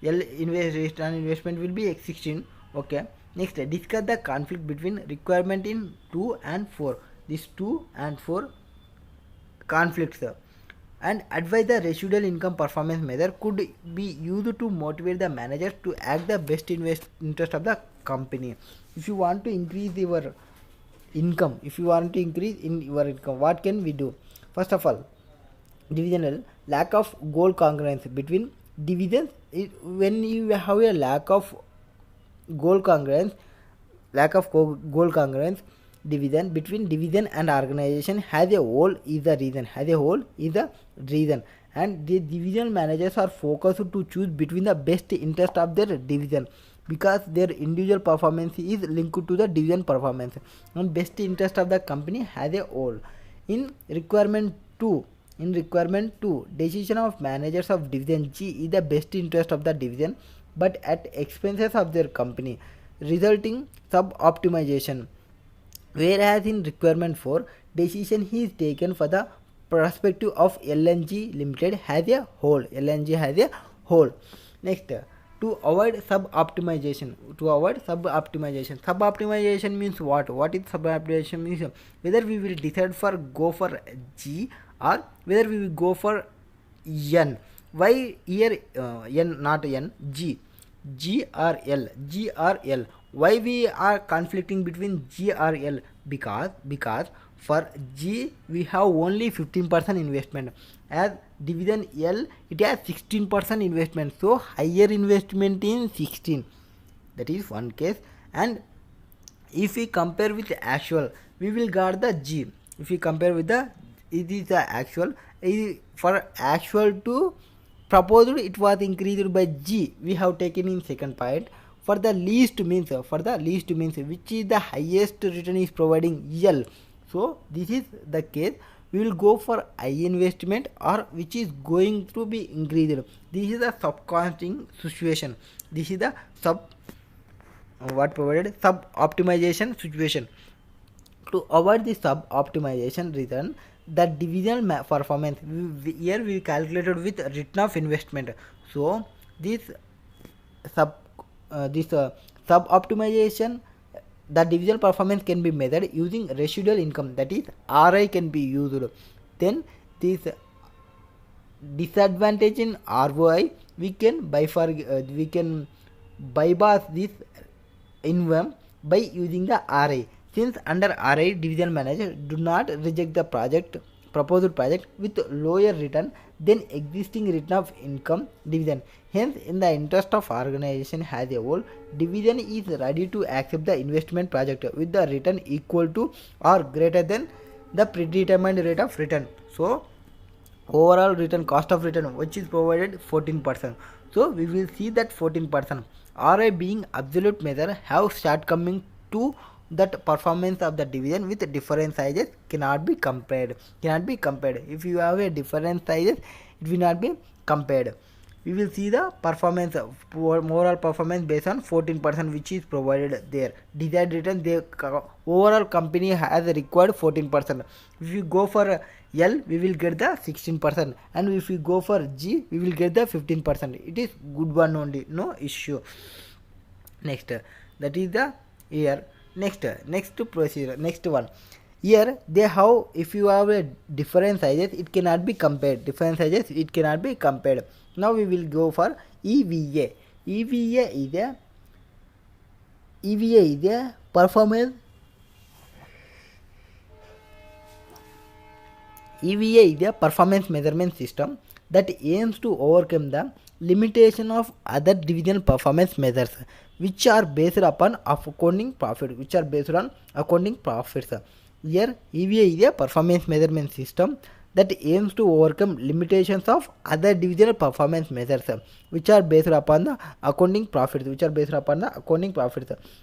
return investment will be 16. Okay. Next, discuss the conflict between requirement in 2 and 4. These 2 and 4 conflicts, and advise the residual income performance measure could be used to motivate the managers to act the best interest of the company. If you want to increase your income, what can we do? First of all, divisional lack of goal congruence between divisions. When you have a lack of goal congruence, division between division and organization has a whole is the reason, and the division managers are focused to choose between the best interest of their division because their individual performance is linked to the division performance, and best interest of the company has a whole. In requirement 2, decision of managers of division G is the best interest of the division but at expenses of their company, resulting sub-optimization. Whereas in requirement 4, decision is taken for the perspective of LNG Limited has a whole. Next, to avoid sub-optimization. Sub-optimization means what? What is sub-optimization means? Whether we will decide for go for G or whether we will go for N. Why here N not N? G or L. Why we are conflicting between G or L? Because for G we have only 15% investment, as division L it has 16% investment, so higher investment in 16. That is one case, and if we compare with actual, we will got the G. If we compare with the, it is the actual. For actual to proposed, it was increased by G. We have taken in second point. For the least means, which is the highest return is providing L. So this is the case. We will go for I investment or which is going to be increased. This is the subcosting situation. This is the sub optimization situation. To avoid the sub optimization return, the divisional performance, here we calculated with return of investment. So this sub optimization, the divisional performance can be measured using residual income, that is RI can be used. Then this disadvantage in ROI, we can bypass this income by using the RI. Since under RI, division manager do not reject the proposed project with lower return than existing return of income division. Hence, in the interest of organization as a whole, division is ready to accept the investment project with the return equal to or greater than the predetermined rate of return. So overall return, cost of return, which is provided 14%. So we will see that 14%. RI being absolute measure have shortcoming to that performance of the division with different sizes cannot be compared. If you have a different sizes, it will not be compared. We will see the performance, moral performance based on 14% which is provided there. Desired return, the overall company has required 14%. If you go for L, we will get the 16%, and if we go for G, we will get the 15%. It is good one only, no issue. Next, that is the here. Next procedure. Next one. Here they have, if you have a different sizes, it cannot be compared. Now we will go for EVA. EVA is a performance. EVA is a performance measurement system that aims to overcome the limitation of other divisional performance measures which are based upon accounting profits. Here EVA is a performance measurement system that aims to overcome limitations of other divisional performance measures which are based upon the accounting profits.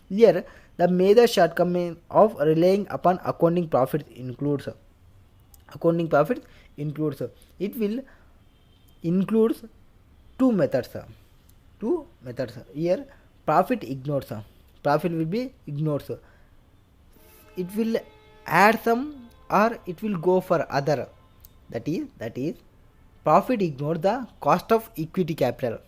Here the major shortcoming of relying upon accounting profits includes it will includes two methods. Here profit will be ignored. It will add some or it will go for other. That is profit ignore the cost of equity capital.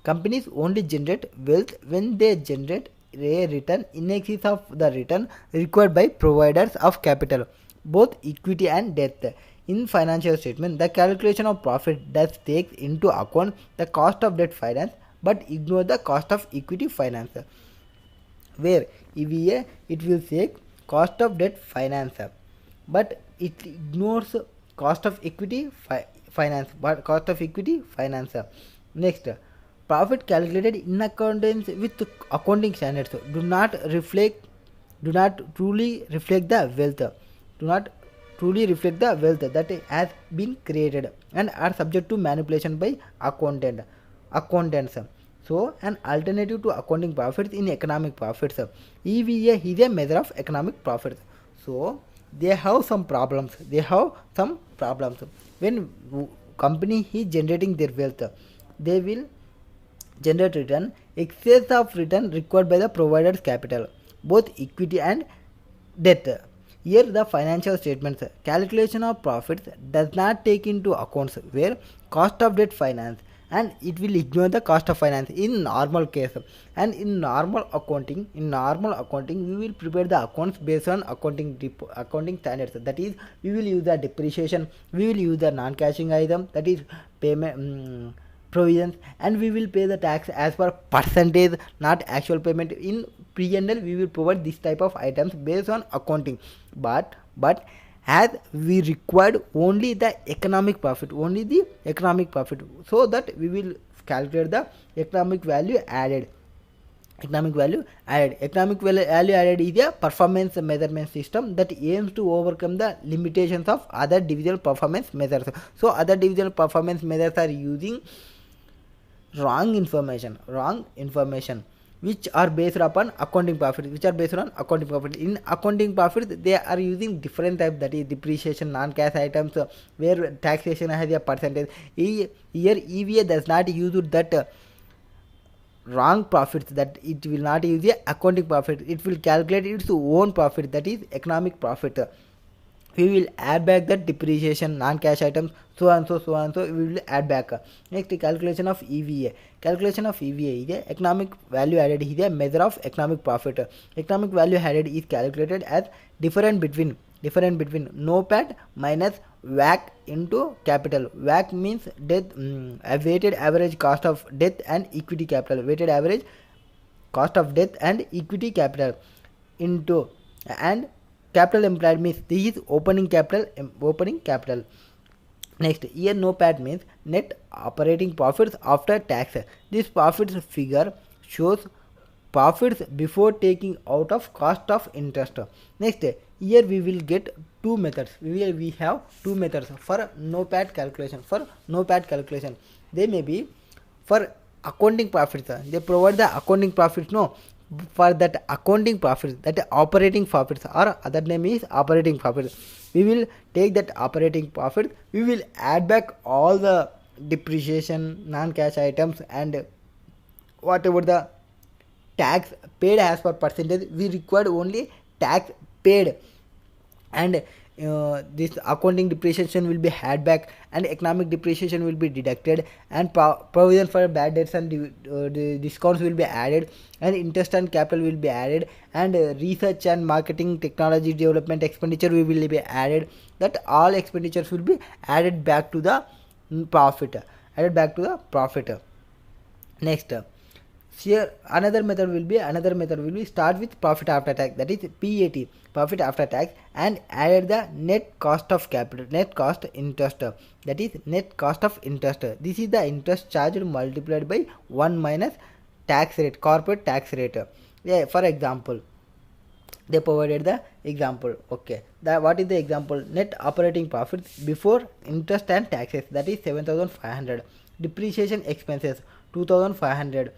Companies only generate wealth when they generate a return in excess of the return required by providers of capital, both equity and debt. In financial statement, the calculation of profit does take into account the cost of debt finance but ignore the cost of equity finance. Where EVA, it will say cost of debt finance, but it ignores cost of equity finance. Next, profit calculated in accordance with accounting standards do not truly reflect the wealth that has been created and are subject to manipulation by accountants. So an alternative to accounting profits in economic profits, EVA is a measure of economic profits. So they have some problems. When company is generating their wealth, they will generate return excess of return required by the provider's capital, both equity and debt. Here the financial statements calculation of profits does not take into account where cost of debt finance, and it will ignore the cost of finance in normal case. And in normal accounting we will prepare the accounts based on accounting standards. That is, we will use the depreciation, we will use the non-cashing item, that is payment provisions, and we will pay the tax as per percentage, not actual payment. In P&L we will provide this type of items based on accounting, but as we required only the economic profit, so that we will calculate the economic value added. Economic value added. Economic value added is a performance measurement system that aims to overcome the limitations of other divisional performance measures. So other divisional performance measures are using wrong information which are based upon accounting profit, in accounting profit they are using different type, that is depreciation, non-cash items, where taxation has a percentage. Here EVA does not use that wrong profits, that it will not use a accounting profit, it will calculate its own profit, that is economic profit. We will add back the depreciation, non-cash items, so and so we will add back. Next, calculation of EVA. Calculation of EVA is a economic value added is a measure of economic profit. Economic value added is calculated as difference between NOPAT minus WACC into capital. WACC means debt, a weighted average cost of debt and equity capital. Weighted average cost of debt and equity capital into, and capital employed means this is opening capital. Next, here NOPAT means net operating profits after tax. This profits figure shows profits before taking out of cost of interest. Next, here we will get two methods. We have two methods for NOPAT calculation. They may be for accounting profits. They provide the accounting profits. No, for that accounting profits, that operating profits, or other name is operating profits. We will take that operating profit, we will add back all the depreciation, non-cash items, and whatever the tax paid as per percentage. We required only tax paid, and this accounting depreciation will be add back, and economic depreciation will be deducted, and provision for bad debts and discounts will be added, and interest and capital will be added, and research and marketing, technology development expenditure will be added. That all expenditures will be added back to the profit. Next, here another method will be start with profit after tax, that is PAT, profit after tax, and added the net cost of capital, net cost interest, that is net cost of interest. This is the interest charged multiplied by 1 minus tax rate, corporate tax rate. Yeah, for example, they provided the example. Okay, what is the example? Net operating profits before interest and taxes, that is 7,500. Depreciation expenses 2,500.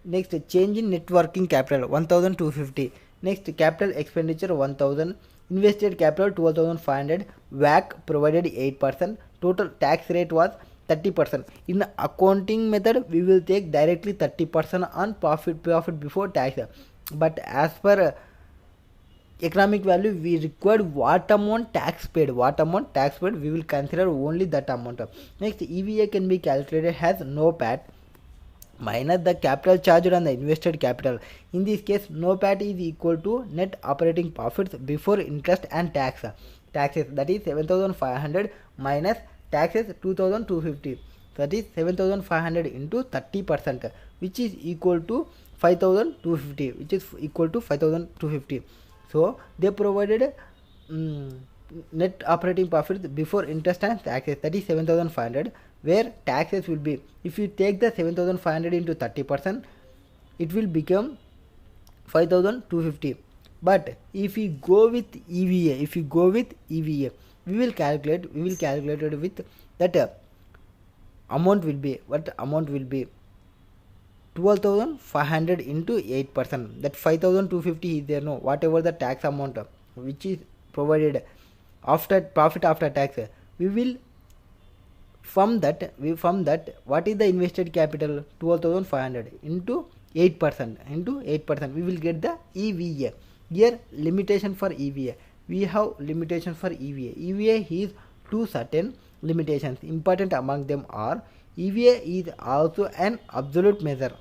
Next, change in net working capital 1,250. Next, capital expenditure 1,000. Invested capital 12,500. WACC provided 8%. Total tax rate was 30%. In accounting method, we will take directly 30% on profit before tax. But as per economic value, we required what amount tax paid. We will consider only that amount. Next, EVA can be calculated as NOPAT minus the capital charged on the invested capital. In this case, NOPAT is equal to net operating profits before interest and taxes, that is 7,500 minus taxes 2,250, that is 7,500 into 30%, which is equal to 5,250, So they provided net operating profits before interest and taxes, that is 7,500, where taxes will be, if you take the 7,500 into 30%, it will become 5,250. But if we go with EVA, we will calculate it with that amount will be, 12,500 into 8%, that 5,250 is there. No, whatever the tax amount which is provided after profit after tax, we will from that what is the invested capital, 12,500 into 8%, we will get the EVA. Here limitation for EVA, we have limitation for EVA is two certain limitations. Important among them are, EVA is also an absolute measure,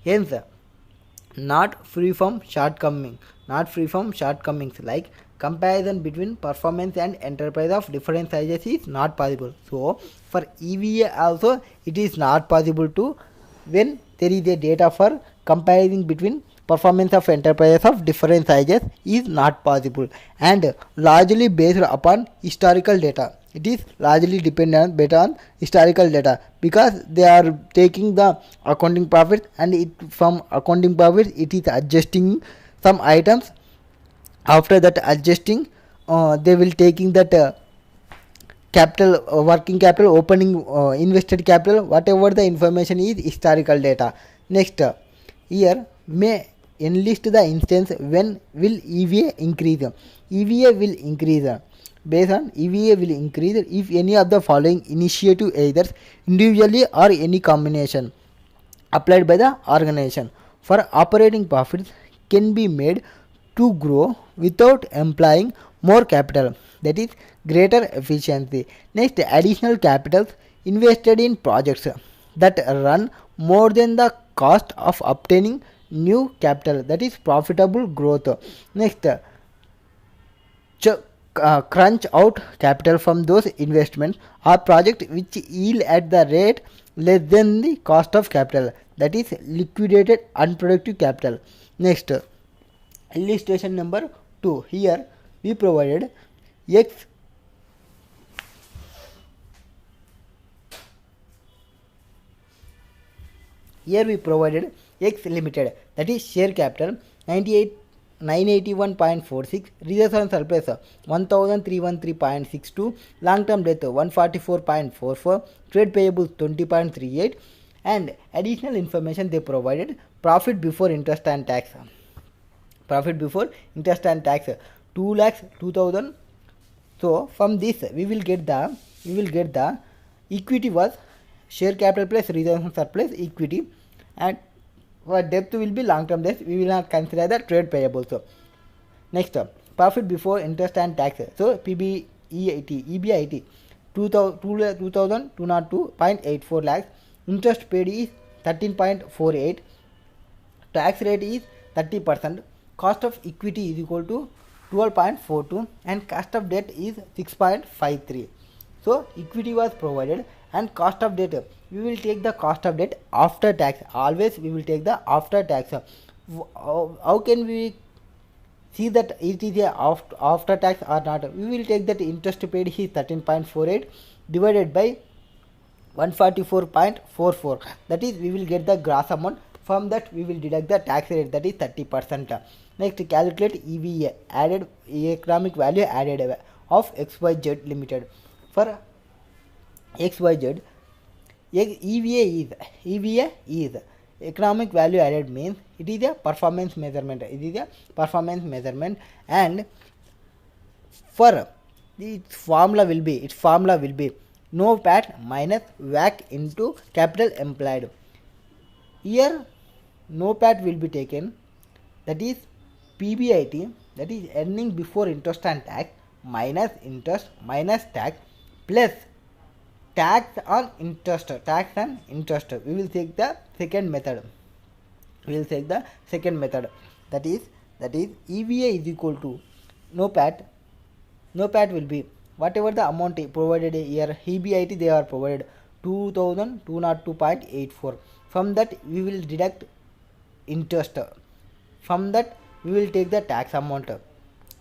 hence not free from shortcomings, like comparison between performance and enterprise of different sizes is not possible. So for EVA also it is not possible to, when there is a data for comparing between performance of enterprises of different sizes is not possible and largely based upon historical data. It is largely dependent based on historical data because they are taking the accounting profit and from accounting profit it is adjusting some items. After that adjusting, they will taking that capital, working capital, opening invested capital, whatever the information is historical data. Next, here may enlist the instance when will EVA increase. EVA will increase based on EVA will increase if any of the following initiative either individually or any combination applied by the organization. For operating profits can be made to grow without employing more capital, that is greater efficiency. Next, additional capitals invested in projects that run more than the cost of obtaining new capital, that is profitable growth. Next, crunch out capital from those investments or projects which yield at the rate less than the cost of capital, that is liquidated unproductive capital. Next, illustration number 2. Here we provided X Limited, that is share capital 981.46, reserves and surplus 1313.62, long term debt 144.44, trade payables 20.38, and additional information they provided: profit before interest and tax. Profit before interest and tax 2,02,000. So from this we will get the equity was share capital plus reserves and surplus equity, and for debt will be long term debt. We will not consider the trade payables. So next, profit before interest and tax. So EBIT 2,202.84 lakhs. Interest paid is 13.48. Tax rate is 30%. Cost of equity is equal to 12.42 and cost of debt is 6.53. So equity was provided and cost of debt, we will take the cost of debt after tax. Always we will take the after tax. How can we see that it is a after tax or not? We will take that interest paid is 13.48 divided by 144.44, that is we will get the gross amount. From that we will deduct the tax rate, that is 30%. Next, calculate EVA, added economic value added of XYZ Limited. For XYZ, EVA is economic value added, means it is a performance measurement. And for its formula will be NOPAT minus WACC into capital employed. Here NOPAT will be taken, that is PBIT, that is earning before interest and tax minus interest minus tax plus tax and interest. We will take the second method. That is EVA is equal to NOPAT. NOPAT will be whatever the amount provided here. EBIT they are provided 2,202.84. From that we will deduct interest. From that we will take the tax amount.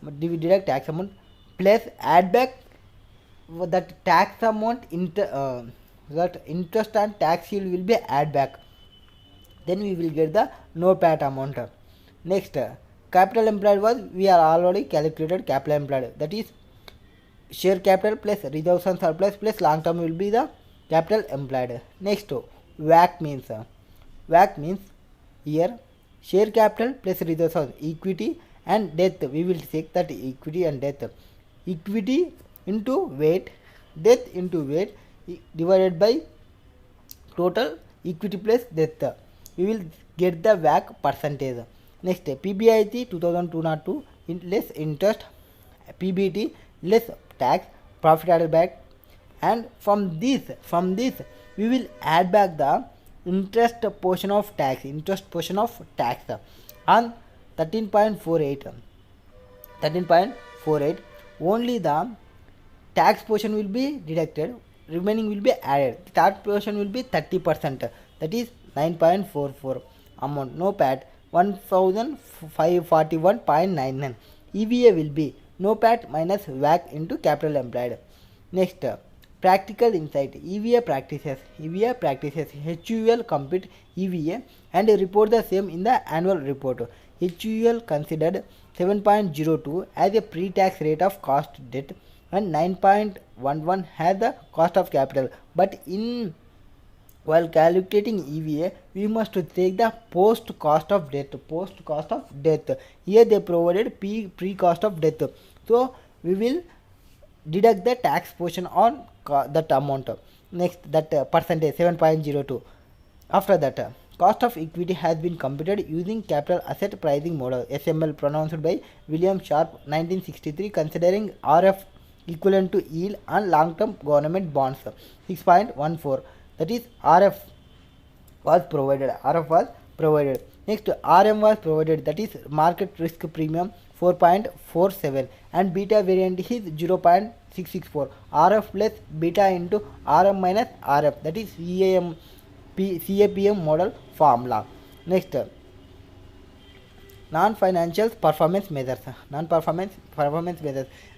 We deduct tax amount plus add back that tax amount that interest and tax yield will be add back. Then we will get the NOPAT amount. Next, capital employed was, we are already calculated capital employed, that is share capital plus reserves and surplus plus long term will be the capital employed. Next, WACC means here share capital plus reserves of equity and debt. We will take that equity and debt. Equity into weight, debt into weight divided by total equity plus debt. We will get the WACC percentage. Next, PBIT 2,202 less interest, PBT less tax, profit added back, and from this we will add back the interest portion of tax on 13.48. Only the tax portion will be deducted, remaining will be added. The tax portion will be 30%, that is 9.44 amount. NOPAT 1541.99. EVA will be NOPAT minus WACC into capital employed. Next, practical insight. EVA practices. HUL compute EVA and report the same in the annual report. HUL considered 7.02 as a pre-tax rate of cost debt and 9.11 has the cost of capital. But while calculating EVA, we must take the post cost of debt. Here they provided pre-cost of debt. So we will deduct the tax portion on that amount. Next, that percentage 7.02. After that, cost of equity has been computed using capital asset pricing model SML pronounced by William Sharpe 1963, considering RF equivalent to yield on long-term government bonds 6.14. That is RF was provided. Next, RM was provided, that is market risk premium 4.47 and beta variant is 0.664. RF plus beta into RM minus RF, that is CAPM model formula. Next, non-financial performance measures.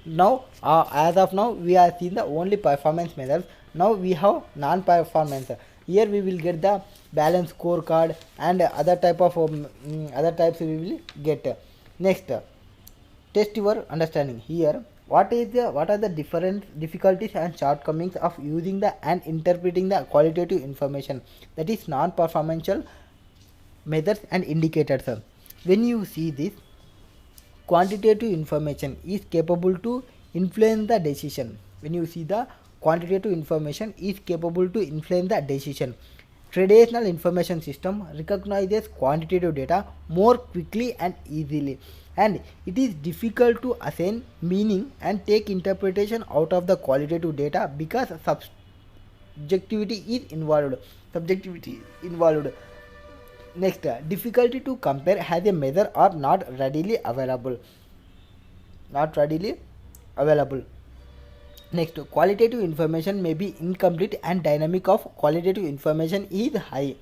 Now as of now we are seeing the only performance measures. Now we have non-performance. Here we will get the balance scorecard and other types we will get. Next, test your understanding. Here, what are the different difficulties and shortcomings of using and interpreting the qualitative information, that is non-performance measures and indicators. When you see this, quantitative information is capable to influence the decision. When you see the quantitative information is capable to influence the decision. Traditional information system recognizes quantitative data more quickly and easily, and it is difficult to assign meaning and take interpretation out of the qualitative data because subjectivity is involved. Next, difficulty to compare as a measure are not readily available. Next, qualitative information may be incomplete and dynamic of qualitative information is high.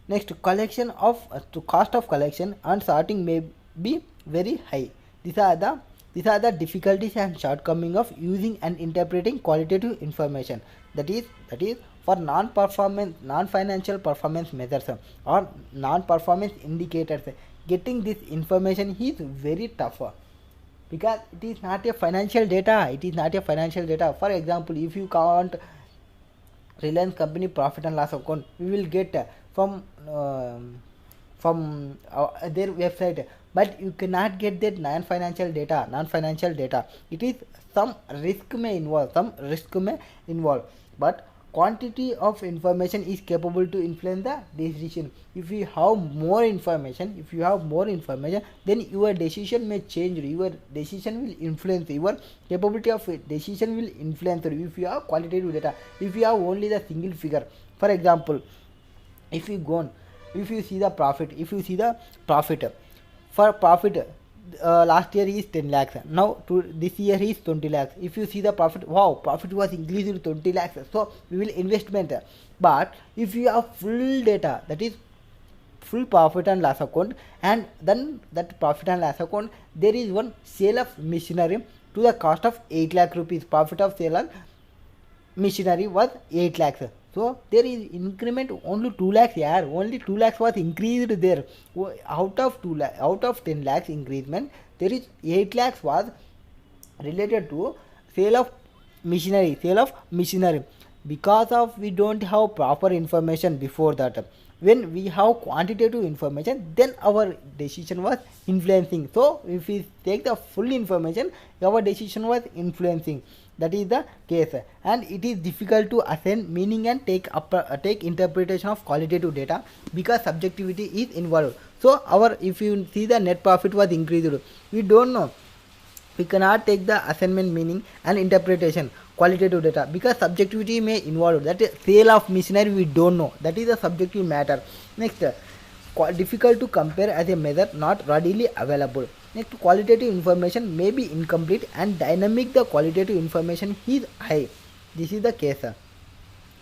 Next, cost of collection and sorting may be very high. These are the difficulties and shortcomings of using and interpreting qualitative information. That is for non-financial performance measures or non-performance indicators. Getting this information is very tough, because it is not a financial data. For example, if you count Reliance company profit and loss account, we will get from their website, but you cannot get that non-financial data. It is some risk may involve, but quantity of information is capable to influence the decision. If you have more information, then your decision may change. Your decision will influence. Your capability of decision will influence if you have qualitative data. If you have only the single figure, for example, if you see the profit, for profit, last year is 10 lakhs. Now this year is 20 lakhs. If you see the profit, wow, profit was increased to 20 lakhs. So we will investment. But if you have full data, that is full profit and loss account, and then that profit and loss account, there is one sale of machinery to the cost of 8 lakh rupees. Profit of sale of machinery was 8 lakhs. So there is increment only 2 lakhs. Only 2 lakhs was increased there. Out of 10 lakhs increasement, there is 8 lakhs was related to sale of machinery. Because of we don't have proper information before that. When we have quantitative information, then our decision was influencing. So if we take the full information, our decision was influencing. That is the case, and it is difficult to assign meaning and take interpretation of qualitative data because subjectivity is involved. So if you see the net profit was increased, we don't know. We cannot take the assignment meaning and interpretation qualitative data because subjectivity may involve. That is sale of machinery, we don't know. That is a subjective matter. Next, difficult to compare as a measure, not readily available. Next, qualitative information may be incomplete and dynamic the qualitative information is high. This is the case.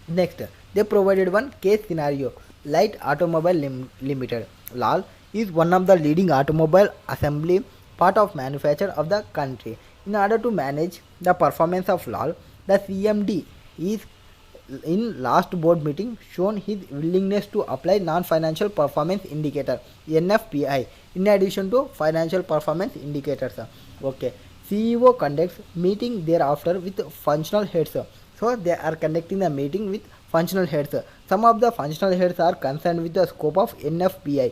Next, they provided one case scenario. Light Automobile Limited, LAL, is one of the leading automobile assembly part of manufacture of the country. In order to manage the performance of LAL, the CMD is in last board meeting shown his willingness to apply non-financial performance indicator NFPI in addition to financial performance indicators. Okay, CEO conducts meeting thereafter with functional heads. So they are conducting the meeting with functional heads. Some of the functional heads are concerned with the scope of NFPI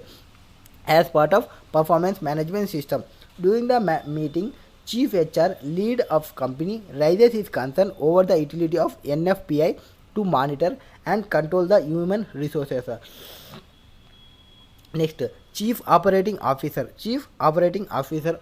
as part of performance management system. During the meeting, chief HR lead of company raises his concern over the utility of NFPI to monitor and control the human resources. Next, chief operating officer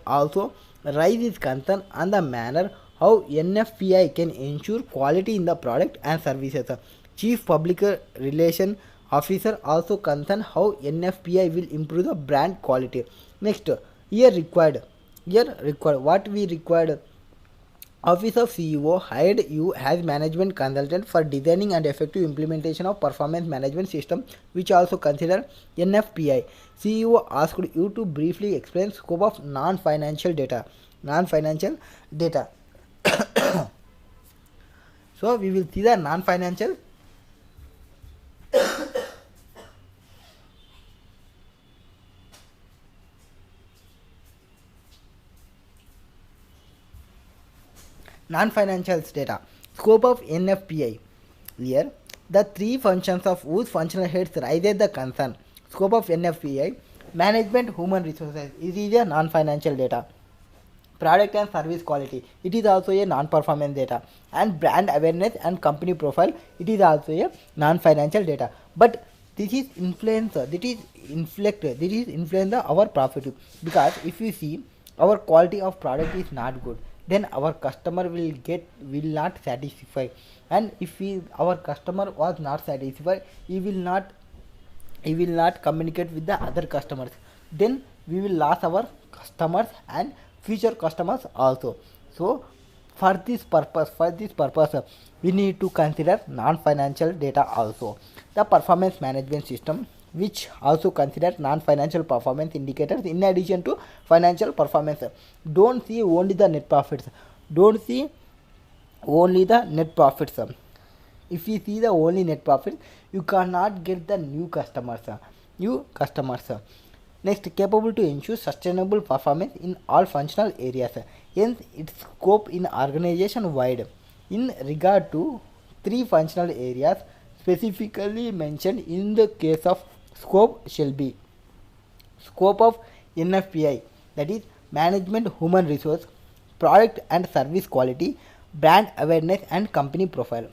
also raises concern on the manner how NFPI can ensure quality in the product and services. Chief public relation officer also concerned how NFPI will improve the brand quality. Next, here required what we required. Office of CEO hired you as management consultant for designing and effective implementation of performance management system, which also consider NFPI. CEO asked you to briefly explain scope of non-financial data. So we will see the non-financial. Non-financial data. Scope of NFPI. Here, the three functions of whose functional heads raises the concern. Scope of NFPI. Management, human resources. It is a non-financial data. Product and service quality. It is also a non-performance data. And brand awareness and company profile. It is also a non-financial data. But this is influence. This is influence our profit, because if you see our quality of product is not good, then our customer will not satisfy, and if our customer was not satisfied, he will not communicate with the other customers, then we will lose our customers and future customers also. So for this purpose we need to consider non-financial data also. The performance management system, which also consider non-financial performance indicators in addition to financial performance. Don't see only the net profits. If you see the only net profit, you cannot get the new customers. Next, capable to ensure sustainable performance in all functional areas. Hence, its scope in organization wide. In regard to three functional areas specifically mentioned in the case of scope shall be scope of NFPI, that is management, human resource, product and service quality, brand awareness and company profile.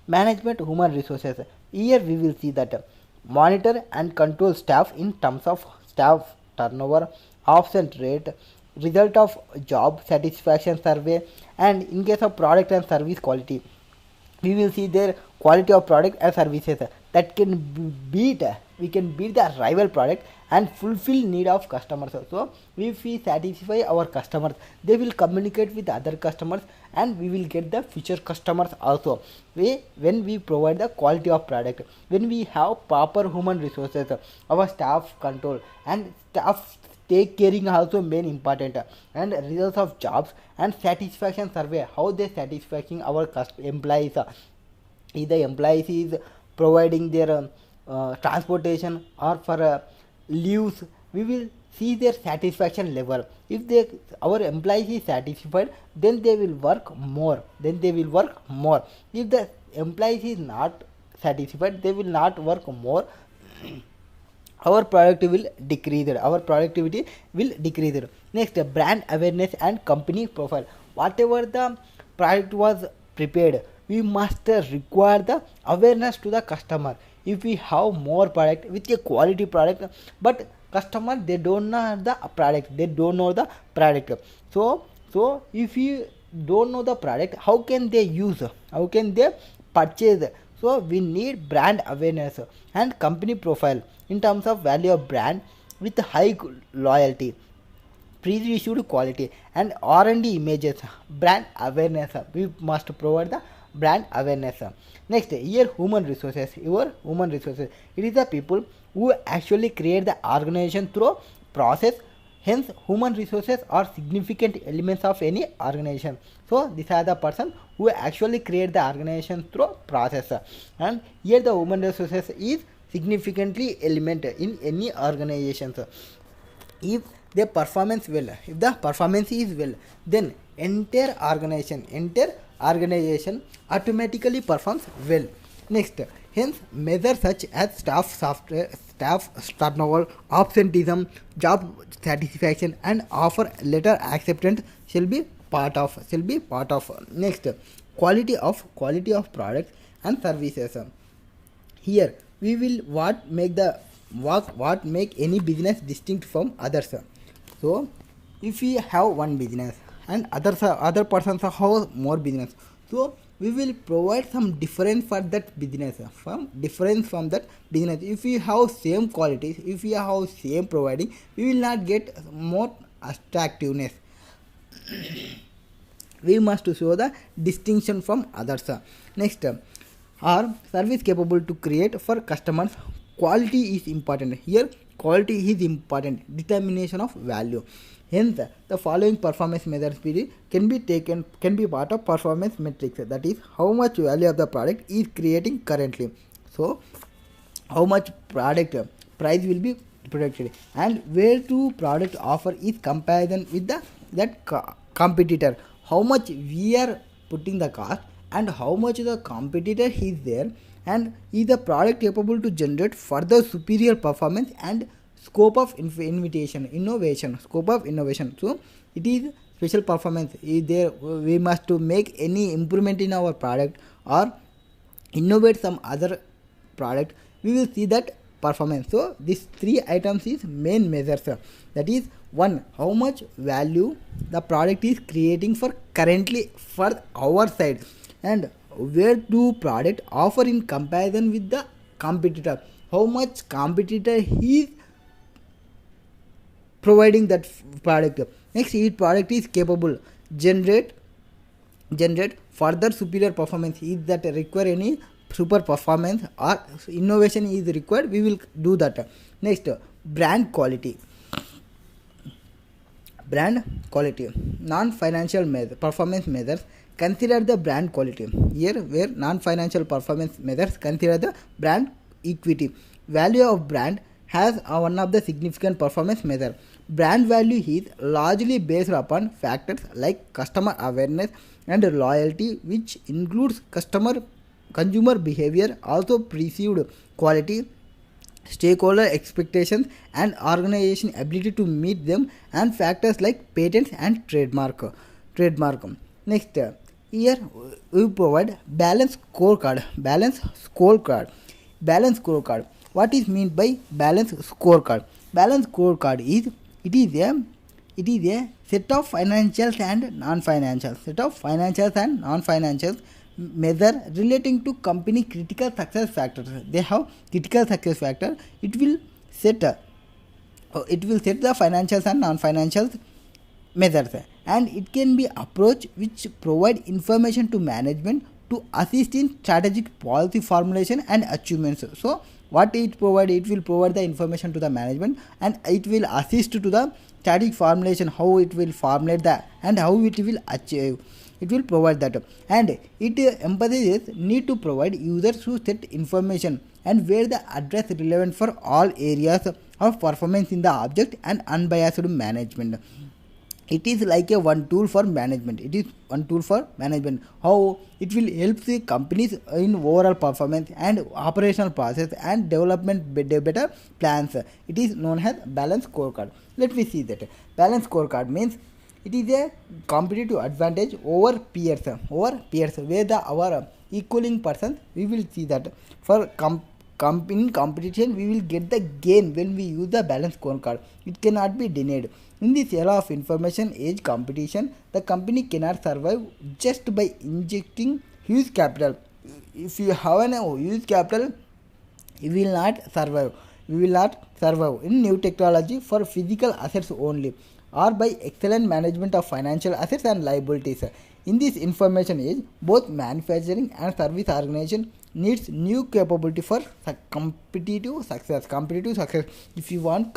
Management, human resources. Here we will see that monitor and control staff in terms of staff turnover, absent rate, result of job satisfaction survey, and in case of product and service quality, we will see their quality of product and services that can beat the rival product and fulfill need of customers. So if we satisfy our customers, they will communicate with other customers and we will get the future customers also. When we provide the quality of product, when we have proper human resources, our staff control and staff take caring also main important, and results of jobs and satisfaction survey, how they satisfying our employees. If the employees is providing their transportation or for leaves, we will see their satisfaction level. If our employees is satisfied, then they will work more. If the employees is not satisfied, they will not work more. Our productivity will decrease. Next, brand awareness and company profile. Whatever the product was prepared, we must require the awareness to the customer. If we have more product with a quality product, but customer they don't know the product, so if you don't know the product, how can they purchase? So we need brand awareness and company profile in terms of value of brand with high loyalty, pre-issued quality and R&D images. Brand awareness, we must provide the brand awareness. Next, here human resources. Your human resources. It is the people who actually create the organization through process. Hence, human resources are significant elements of any organization. So, these are the person who actually create the organization through process. And here the human resources is significantly element in any organization. If the performance well, if the performance is well, then entire organization automatically performs well. Next, hence measures such as staff turnover, absenteeism, job satisfaction, and offer letter acceptance shall be part of. Next, quality of products and services. Here we will what make any business distinct from others. So if we have one business and other persons have more business, so we will provide some difference for that business, from that business. If we have same qualities, if we have same providing, we will not get more attractiveness. We must show the distinction from others. Next, are service capable to create for customers. Quality is important. Here quality is important. Determination of value. Hence, the following performance measures can be part of performance metrics. That is, how much value of the product is creating currently. So, how much product price will be protected, and where to product offer is comparison with that competitor. How much we are putting the cost and how much the competitor is there, and is the product capable to generate further superior performance and scope of innovation. So it is special performance is there. We must to make any improvement in our product or innovate some other product, we will see that performance. So these three items is main measures. That is, one, how much value the product is creating for currently for our side, and where do product offer in comparison with the competitor, how much competitor is providing that product. Next, each product is capable generate further superior performance. Is that require any super performance or innovation is required, we will do that. Next, brand quality. Non-financial performance measures consider the brand quality. Here, where non-financial performance measures consider the brand equity. Value of brand has one of the significant performance measure. Brand value is largely based upon factors like customer awareness and loyalty, which includes consumer behavior, also perceived quality, stakeholder expectations, and organization ability to meet them, and factors like patents and trademark. Next, here we provide balanced scorecard. What is meant by balanced scorecard? Balanced scorecard is it is a set of financials and non-financials measure relating to company critical success factors. They have critical success factor. It will set the financials and non-financials measures, and it can be approach which provide information to management to assist in strategic policy formulation and achievements. So what it will provide the information to the management, and it will assist to the strategic formulation, how it will formulate that and how it will achieve. It will provide that, and it emphasizes need to provide users who set information and where the address relevant for all areas of performance in the object and unbiased management. It is like a one tool for management. How it will help the companies in overall performance and operational process and development better plans. It is known as balanced scorecard. Let me see that. Balanced scorecard means it is a competitive advantage over peers, where our equaling persons, we will see that for in competition we will get the gain when we use the balanced scorecard. It cannot be denied. In this era of information age competition, the company cannot survive just by injecting huge capital. If you have a huge capital, you will not survive. In new technology for physical assets only, or by excellent management of financial assets and liabilities. In this information age, both manufacturing and service organization needs new capability for competitive success. If you want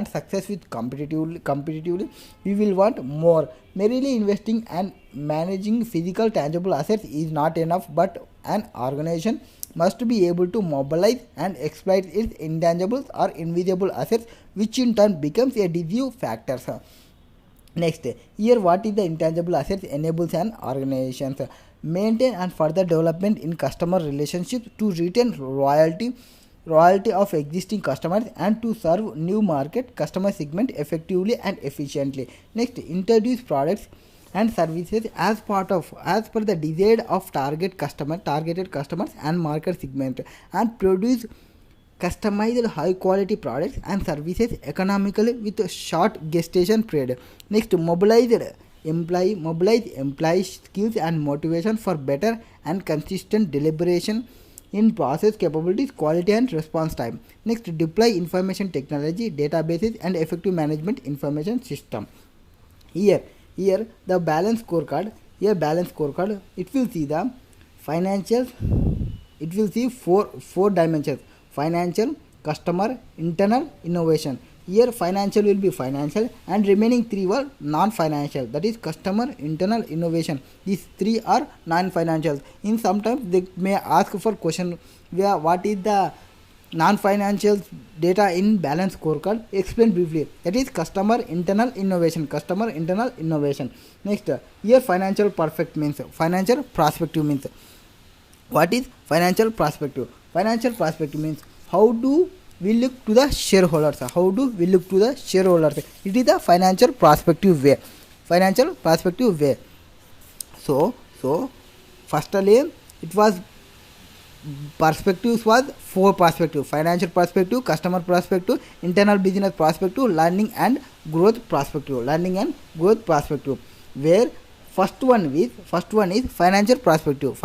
success with competitively, we will want more. Merely investing and managing physical tangible assets is not enough, but an organization must be able to mobilize and exploit its intangible or invisible assets, which in turn becomes a decisive factor. Next, here what is the intangible assets enables an organization maintain and further development in customer relationships to retain royalty of existing customers and to serve new market customer segment effectively and efficiently. Next, introduce products and services as per the desire of targeted customers and market segment, and produce customized high quality products and services economically with a short gestation period. Next, mobilize employee skills and motivation for better and consistent deliberation in process capabilities, quality and response time. Next, deploy information technology, databases and effective management information system. Here the balance scorecard. It will see the financials. It will see four dimensions: financial, customer, internal, innovation. Here financial will be financial and remaining three were non-financial, that is customer, internal, innovation. These three are non-financial. In sometimes they may ask for question where what is the non-financial data in balance scorecard. Explain briefly. That is customer, internal, innovation. Next, here financial prospective means what is financial perspective? Financial perspective means how do we look to the shareholders? It is the financial perspective way. So firstly, it was perspectives was four perspectives: financial perspective, customer perspective, internal business perspective, learning and growth perspective. Where first one is financial perspective.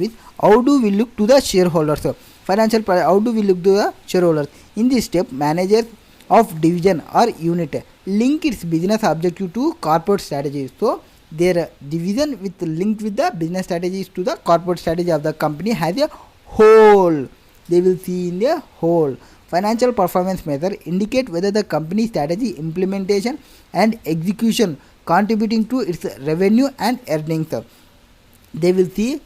Is how do we look to the shareholders? How do we look to the shareholders? In this step, managers of division or unit link its business objective to corporate strategies. So their division with linked with the business strategies to the corporate strategy of the company has a whole. They will see in the whole. Financial performance measure indicate whether the company strategy implementation and execution contributing to its revenue and earnings. They will see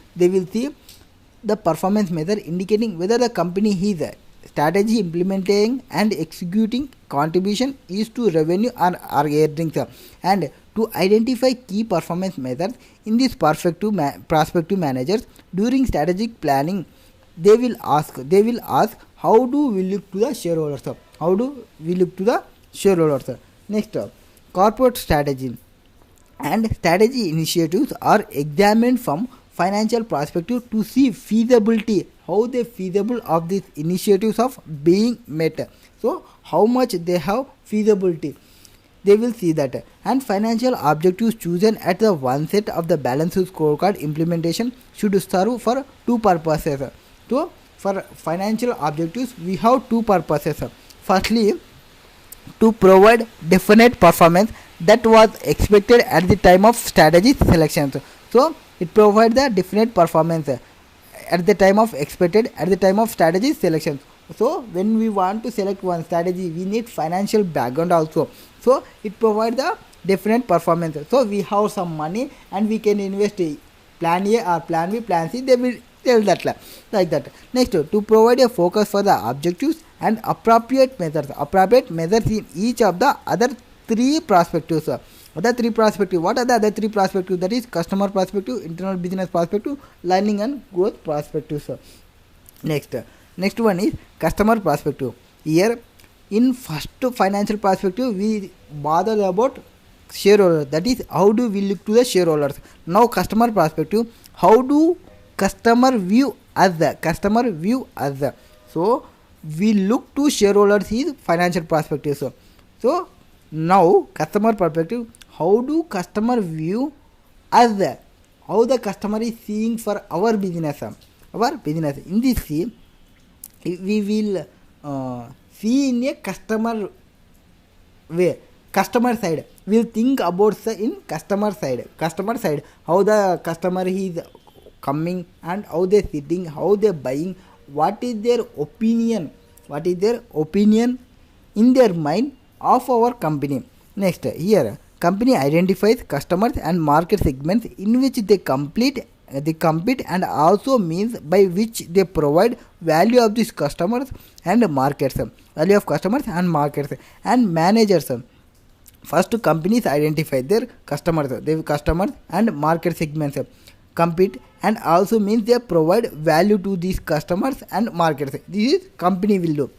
the performance measure indicating whether the company is strategy implementing and executing contribution is to revenue or earnings. And to identify key performance measures in this prospective managers during strategic planning, they will ask how do we look to the shareholders? Next, corporate strategy and strategy initiatives are examined from financial perspective to see feasibility, how the feasible of these initiatives of being met. So how much they have feasibility, they will see that. And financial objectives chosen at the one set of the balance scorecard implementation should serve for two purposes. So for financial objectives we have two purposes. Firstly, to provide definite performance that was expected at the time of strategy selection. So it provides the definite performance at the time of strategy selection. So when we want to select one strategy, we need financial background also. So it provides the definite performance. So we have some money and we can invest plan A or plan B, plan C. They will tell that like that. Next, to provide a focus for the objectives and appropriate measures in each of the other three perspectives. What are the other three perspectives? That is customer perspective, internal business perspective, learning and growth perspectives. Next one is customer perspective. Here in first financial perspective we bother about shareholders, that is how do we look to the shareholders. Now customer perspective, how do customer view us? So we look to shareholders is financial perspective. So now customer perspective, how do customer view us? How the customer is seeing for our business. In this see, we will see in a customer way. customer side, we'll think about the in customer side how the customer is coming and how they sitting, how they buying, what is their opinion in their mind of our company. Next, here company identifies customers and market segments in which they compete and also means by which they provide value of these customers and markets. And managers. First, companies identify their customers and market segments, compete and also means they provide value to these customers and markets. This is company will do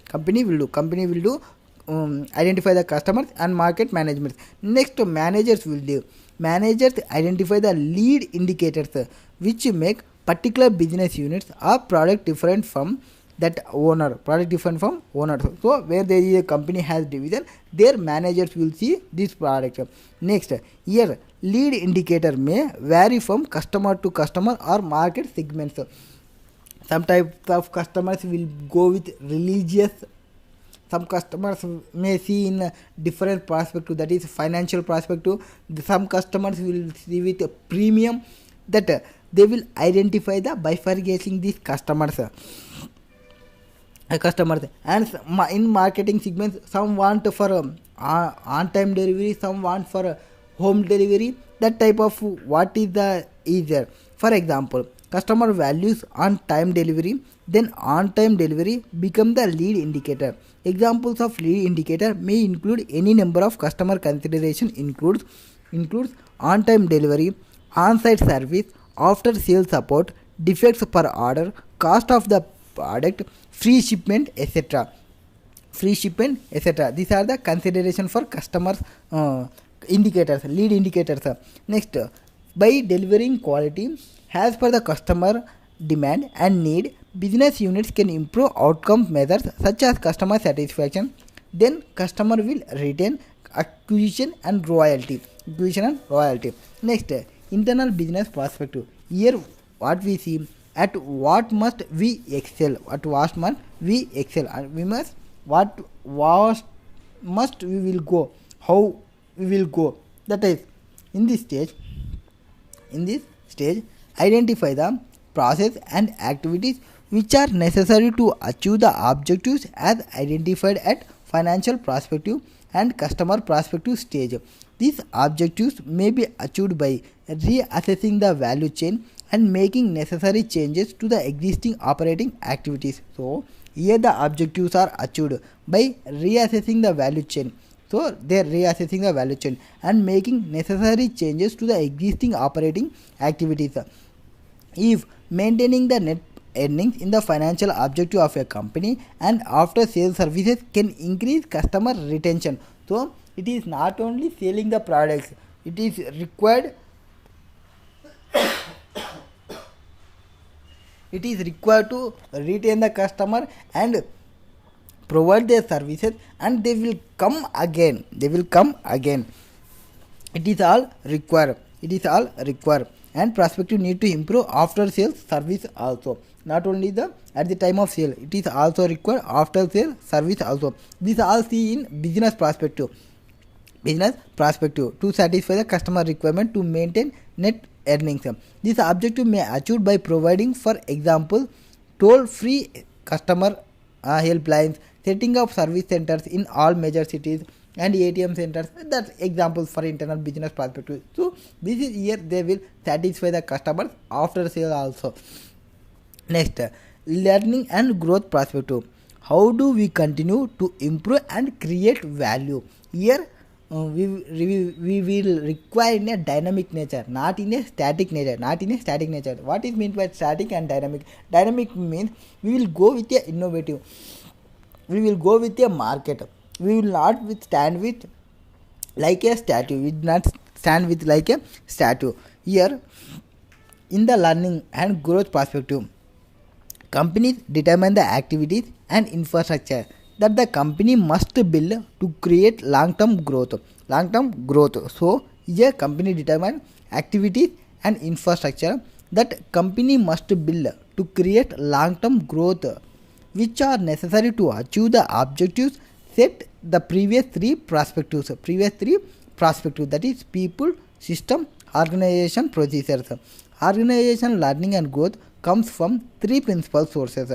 identify the customers and market management. Next, managers will do. Managers identify the lead indicators which make particular business units or product different from owner. So where there is a company has division, their managers will see this product. Next, here lead indicator may vary from customer to customer or market segments. Some types of customers will go with religious. Some customers may see in a different perspective, that is financial perspective. Some customers will see with a premium, that they will identify the bifurcating these customers. And in marketing segments, some want for on-time delivery, some want for home delivery. That type of what is the easier. For example, customer values on-time delivery, then on-time delivery become the lead indicator. Examples of lead indicator may include any number of customer consideration includes on-time delivery, on-site service, after-sales support, defects per order, cost of the product, free shipment, etc. These are the consideration for customers indicators, lead indicators. Next, by delivering quality as per the customer demand and need, business units can improve outcome measures such as customer satisfaction. Then customer will retain acquisition and royalty. Next, internal business perspective. Here what we see, at what must we excel, and we must what must we will go, how we will go. That is, in this stage identify the process and activities which are necessary to achieve the objectives as identified at financial perspective and customer perspective stage. These objectives may be achieved by reassessing the value chain and making necessary changes to the existing operating activities. So here the objectives are achieved by reassessing the value chain. So they are reassessing the value chain and making necessary changes to the existing operating activities. If maintaining the net earnings in the financial objective of a company and after sales services can increase customer retention. So it is not only selling the products, it is required to retain the customer and provide their services, and they will come again. It is all required. And prospective need to improve after sales service also. Not only at the time of sale, it is also required after sale service also. This all see in business perspective to satisfy the customer requirement to maintain net earnings. This objective may achieved by providing, for example, toll-free customer helplines, setting up service centers in all major cities, and ATM centers. That's examples for internal business perspective. So this is here they will satisfy the customers after sale also. Next, learning and growth perspective. How do we continue to improve and create value? Here we will require in a dynamic nature, not in a static nature. What is meant by static and dynamic? Dynamic means we will go with a innovative. We will go with a market. We will not stand with like a statue. We will not stand with like a statue. Here, in the learning and growth perspective, companies determine the activities and infrastructure that the company must build to create long-term growth. So, here company determine activities and infrastructure that company must build to create long-term growth, which are necessary to achieve the objectives set the previous three perspectives, that is people, system, organization, procedures. Organization, learning and growth comes from three principal sources.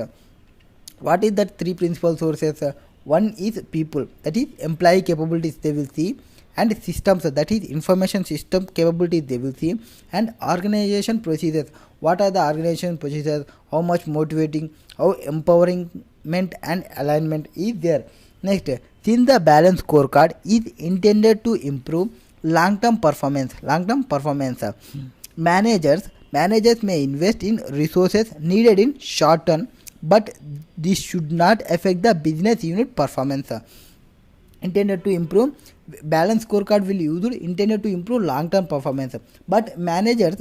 What is that three principal sources? One is people, that is employee capabilities they will see, and systems, that is information system capabilities they will see, and organization procedures. What are the organization procedures? How much motivating, how empowerment and alignment is there. Next, since the balance scorecard is intended to improve long-term performance, managers may invest in resources needed in short term, but this should not affect the business unit performance. Intended to improve, balance scorecard will use intended to improve long term performance, but managers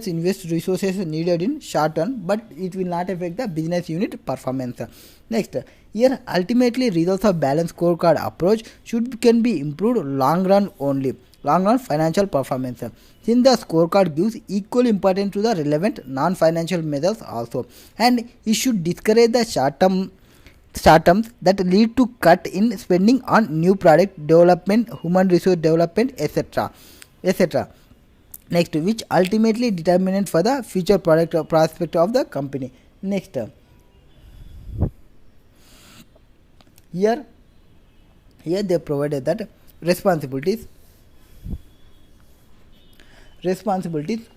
invest resources needed in short term, but it will not affect the business unit performance. Next, here ultimately results of balance scorecard approach can be improved long run financial performance, since the scorecard gives equal importance to the relevant non-financial measures also, and it should discourage the short terms that lead to cut in spending on new product development, human resource development, etc. Next, which ultimately determinant for the future product prospect of the company. Next, here they provided that responsibilities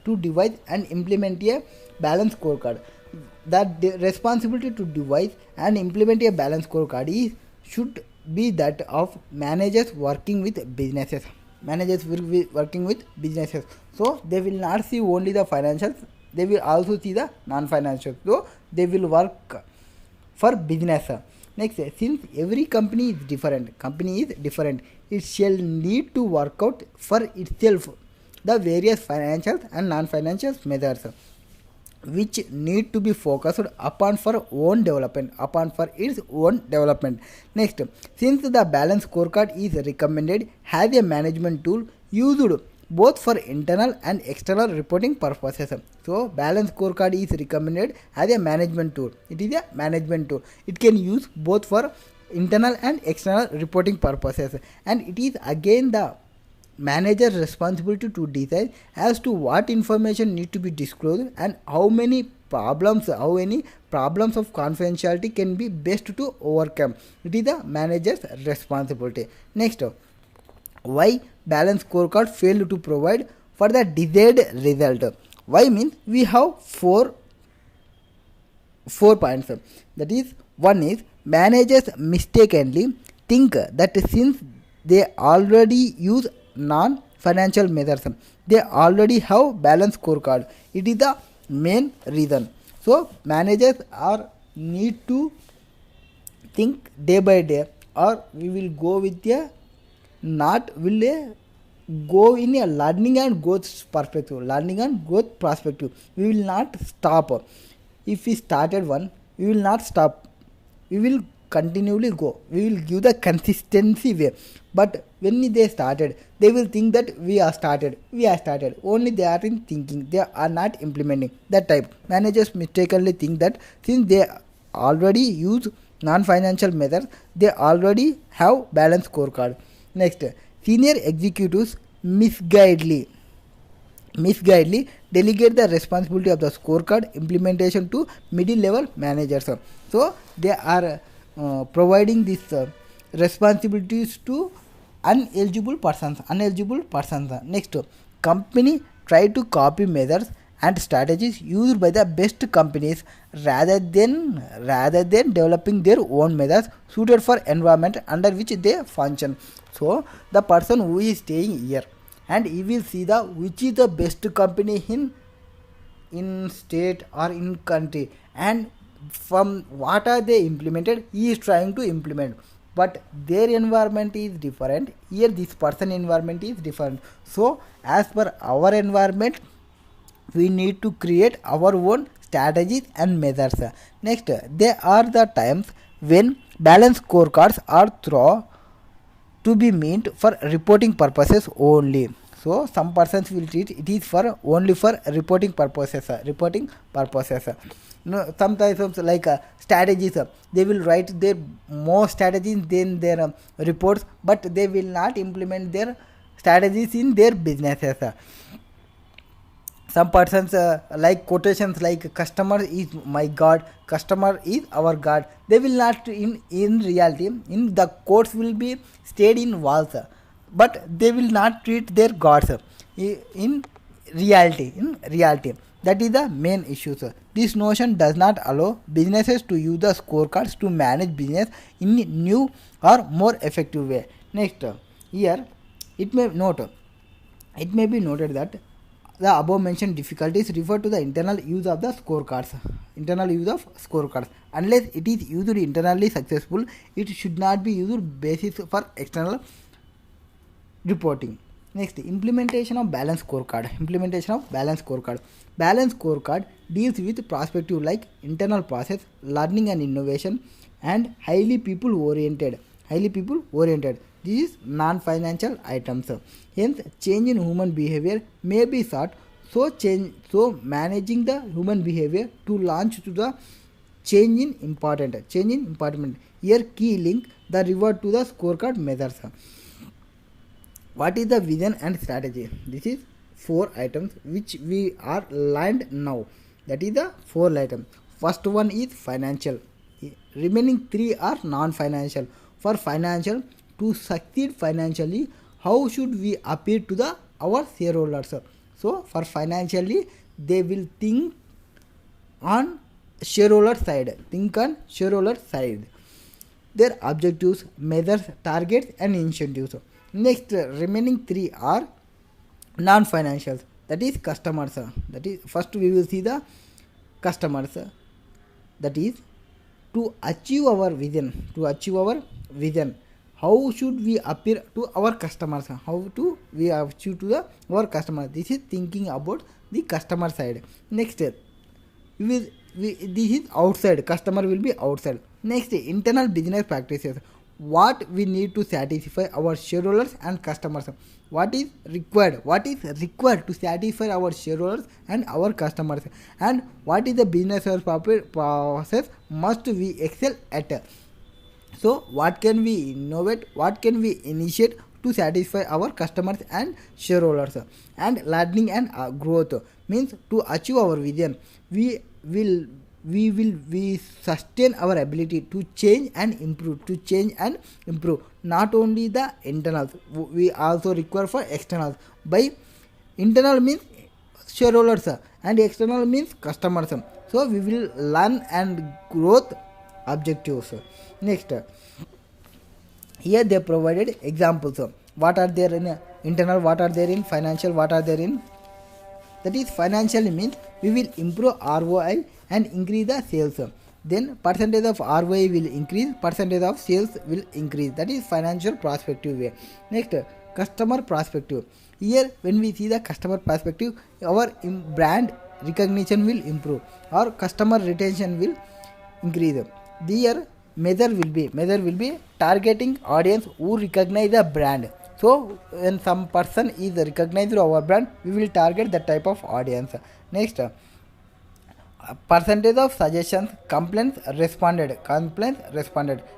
to devise and implement a balanced scorecard. That the responsibility to devise and implement a balanced scorecard should be that of managers working with businesses. So they will not see only the financials, they will also see the non-financials. So they will work for business. Next, since every company is different, it shall need to work out for itself the various financial and non-financial measures which need to be focused upon for its own development. Next, since the balance scorecard is recommended as a management tool used both for internal and external reporting purposes. So balance scorecard is recommended as a management tool. It is a management tool. It can use both for internal and external reporting purposes, and it is again the manager's responsibility to decide as to what information need to be disclosed and how many problems of confidentiality can be best to overcome. It is the manager's responsibility. Next, why balance scorecard failed to provide for the desired result. Why means we have four points. That is, one is managers mistakenly think that since they already use non-financial measures, they already have balance scorecard. It is the main reason. So managers need to think day by day, or we will go with a go in a learning and growth perspective. We will not stop. If we started one, we will not stop. We will continually go. We will give the consistency way. But when they started, they will think that we are started. Only they are in thinking. They are not implementing. That type. Managers mistakenly think that since they already use non-financial measures, they already have balanced scorecard. Next, senior executives misguidedly delegate the responsibility of the scorecard implementation to middle level managers. So they are providing these responsibilities to ineligible persons. Next, company try to copy measures and strategies used by the best companies rather than developing their own measures suited for environment under which they function. So the person who is staying here and he will see which is the best company in state or in country, and from what are they implemented, he is trying to implement, but their environment is different. Here this person environment is different. So as per our environment, we need to create our own strategies and measures. Next, there are the times when balance scorecards are thought to be meant for reporting purposes only. So some persons will treat it is only for reporting purposes. No, sometimes like strategies, they will write their more strategies than their reports, but they will not implement their strategies in their businesses. Some persons like quotations like customer is my god, customer is our god. They will not in reality, in the quotes will be stayed in walls, but they will not treat their gods in reality. That is the main issue, sir. This notion does not allow businesses to use the scorecards to manage business in new or more effective way. Next, here it may note it may be noted that the above mentioned difficulties refer to the internal use of the scorecards. Internal use of scorecards. Unless it is used internally successful, it should not be used basis for external reporting. Next, implementation of balanced scorecard. Implementation of balanced scorecard. Balanced scorecard deals with perspective like internal process, learning and innovation, and highly people oriented. This is non-financial items. Hence, change in human behavior may be sought. So managing the human behavior to launch to the change in important. Here key link the reward to the scorecard measures. What is the vision and strategy? This is 4 items which we are learned now. That is the 4 items. First one is financial. Remaining 3 are non-financial. For financial, to succeed financially, how should we appear to our shareholders? So for financially, they will think on shareholder side. Their objectives, measures, targets and incentives. Next, remaining 3 are non-financials. That is customers. That is, first we will see the customers. That is, to achieve our vision. How should we appear to our customers? How to we achieve to our customers? This is thinking about the customer side. Next, this is outside. Customer will be outside. Next, internal business practices. What we need to satisfy our shareholders and customers. What is required to satisfy our shareholders and our customers, and what is the business process must we excel at. So what can we innovate, what can we initiate to satisfy our customers and shareholders. And learning and growth means to achieve our vision, we sustain our ability to change and improve. Not only the internals, we also require for externals. By internal means shareholders and external means customers. So we will learn and growth objectives. Next, here they provided examples. What are there in internal, what are there in financial, what are there in. That is, financially means we will improve ROI and increase the sales. Then percentage of ROI will increase, percentage of sales will increase. That is financial perspective way. Next, customer perspective. Here when we see the customer perspective, our brand recognition will improve, our customer retention will increase. Here measure will be targeting audience who recognize the brand. So when some person is recognized our brand, we will target that type of audience. Next, percentage of suggestions, complaints responded.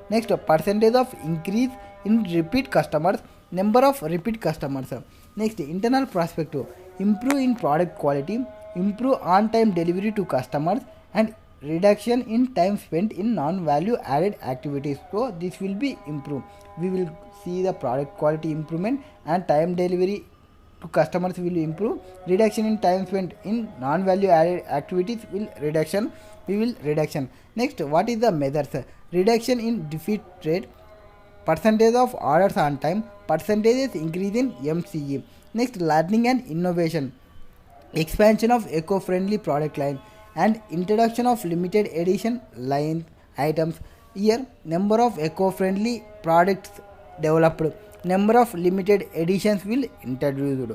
Next, percentage of increase in repeat customers, number of repeat customers. Next, internal perspective, improve in product quality, improve on time delivery to customers, and reduction in time spent in non-value added activities. So this will be improved. We will see the product quality improvement and time delivery to customers will improve. Reduction in time spent in non-value added activities will reduction. Next, what is the measures? Reduction in defeat rate, percentage of orders on time, percentages increase in MCE. Next, learning and innovation, expansion of eco-friendly product line and introduction of limited edition line items. Here number of eco-friendly products developed, number of limited editions will introduced.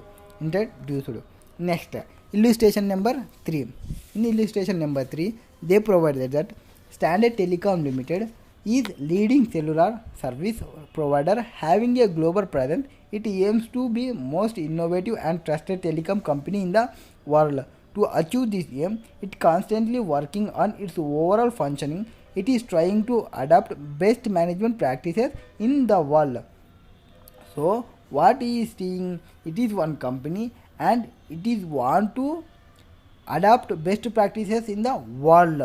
Next, illustration number 3. In illustration number 3, they provided that Standard Telecom Limited is leading cellular service provider having a global presence. It aims to be most innovative and trusted telecom company in the world. To achieve this aim, it constantly working on its overall functioning. It is trying to adopt best management practices in the world. So what he is seeing, it is one company and it is want to adopt best practices in the world.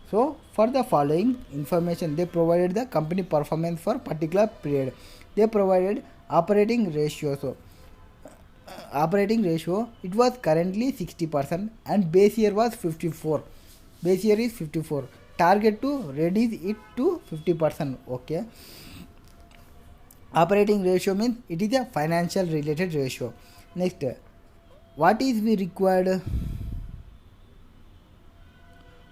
So for the following information, they provided the company performance for particular period. They provided operating ratio. So operating ratio, it was currently 60% and base year was 54. Base year is 54. Target to reduce it to 50%. Okay. Operating ratio means it is a financial related ratio. Next, what is we required?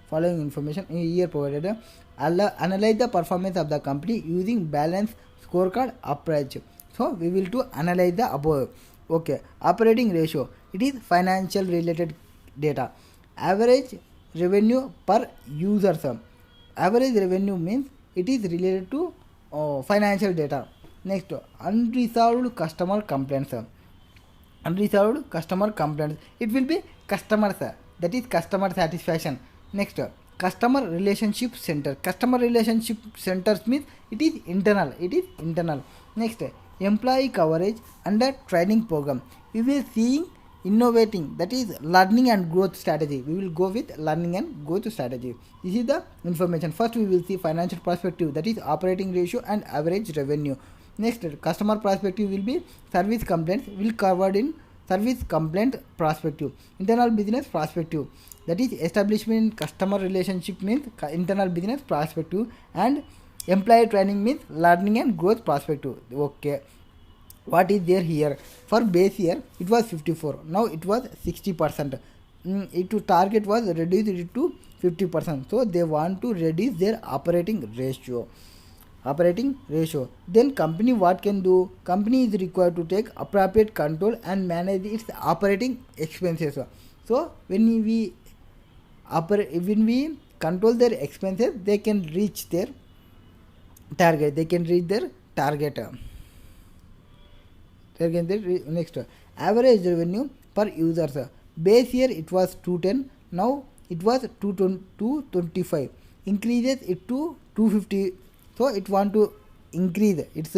Following information here provided. Analyze the performance of the company using balanced scorecard approach. So we will to analyze the above. Okay, operating ratio, it is financial related data. Average revenue per user sum. Average revenue means it is related to financial data. Next, unresolved customer complaints. Unresolved customer complaints, it will be customers, that is customer satisfaction. Next, customer relationship center. Customer relationship centers means it is internal. Next, employee coverage under training program. We will see innovating, that is learning and growth strategy. We will go with learning and growth strategy. This is the information. First we will see financial perspective, that is operating ratio and average revenue. Next, customer perspective will be service complaints, will covered in service complaint perspective. Internal business perspective, that is establishment customer relationship means internal business perspective, and employee training means learning and growth perspective. Okay, what is there here? For base year it was 54, now it was 60%. It target was reduced it to 50%. So they want to reduce their operating ratio. Then company what can do? Company is required to take appropriate control and manage its operating expenses. So when we control their expenses, they can reach their target. Next, average revenue per user. Base year it was 210, now it was 225. Increases it to 250. So it want to increase its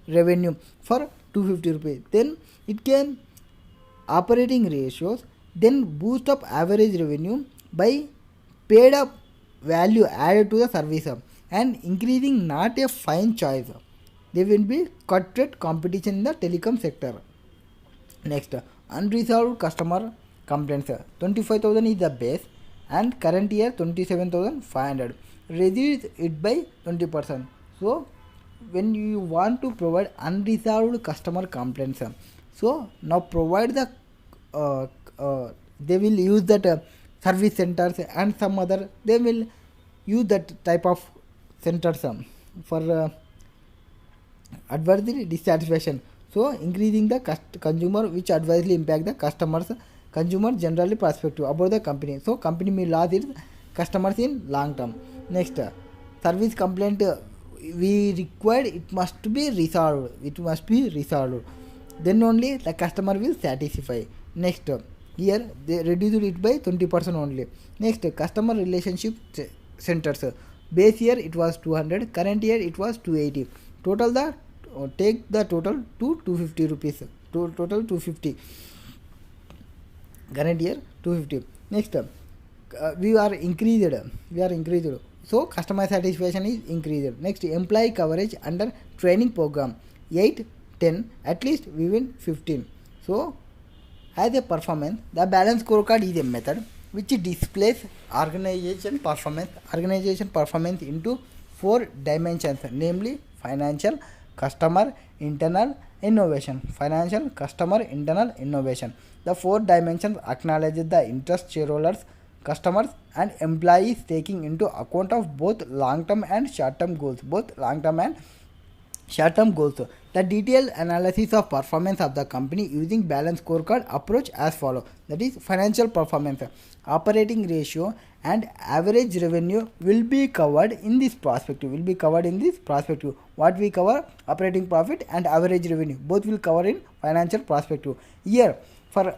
revenue for 250 rupees. Then it can operating ratios, then boost up average revenue by paid up value added to the service, and increasing not a fine choice. There will be cutthroat competition in the telecom sector. Next, unresolved customer complaints. 25,000 is the base and current year 27,500. Reduce it by 20%. So when you want to provide unresolved customer complaints, so now provide the they will use that service centers and some other, they will use that type of centers for adversely dissatisfaction. So increasing the consumer which adversely impact the consumer generally perspective about the company. So company may lose its customers in long term. Next, service complaint we required, it must be resolved. Then only the customer will satisfy. Next, here they reduced it by 20% only. Next, customer relationship centers. Base year it was 200, current year it was 280. Total the take the total to 250 rupees. Total 250. Current year 250. Next, we are increased. So customer satisfaction is increased. Next, employee coverage under training program 8, 10, at least we win 15. So as a performance, the balance scorecard is a method which displays organization performance into 4 dimensions, namely financial, customer, internal, innovation. Financial, customer, internal, innovation. The 4 dimensions acknowledge the interest shareholders, customers and employees, taking into account of both long-term and short-term goals. The detailed analysis of performance of the company using balanced scorecard approach as follows. That is financial performance, operating ratio and average revenue will be covered in this perspective. What we cover? Operating profit and average revenue. Both will cover in financial perspective. Here For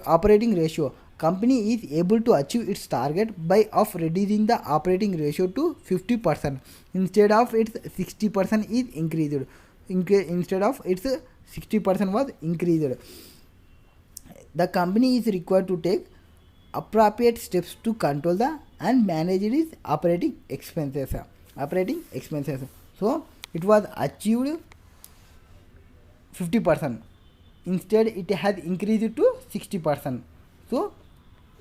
operating ratio, company is able to achieve its target by of reducing the operating ratio to 50% instead of its 60% is increased. Instead of its 60% was increased. The company is required to take appropriate steps to control the and manage its operating expenses. So it was achieved 50%. Instead, it has increased to 60%. So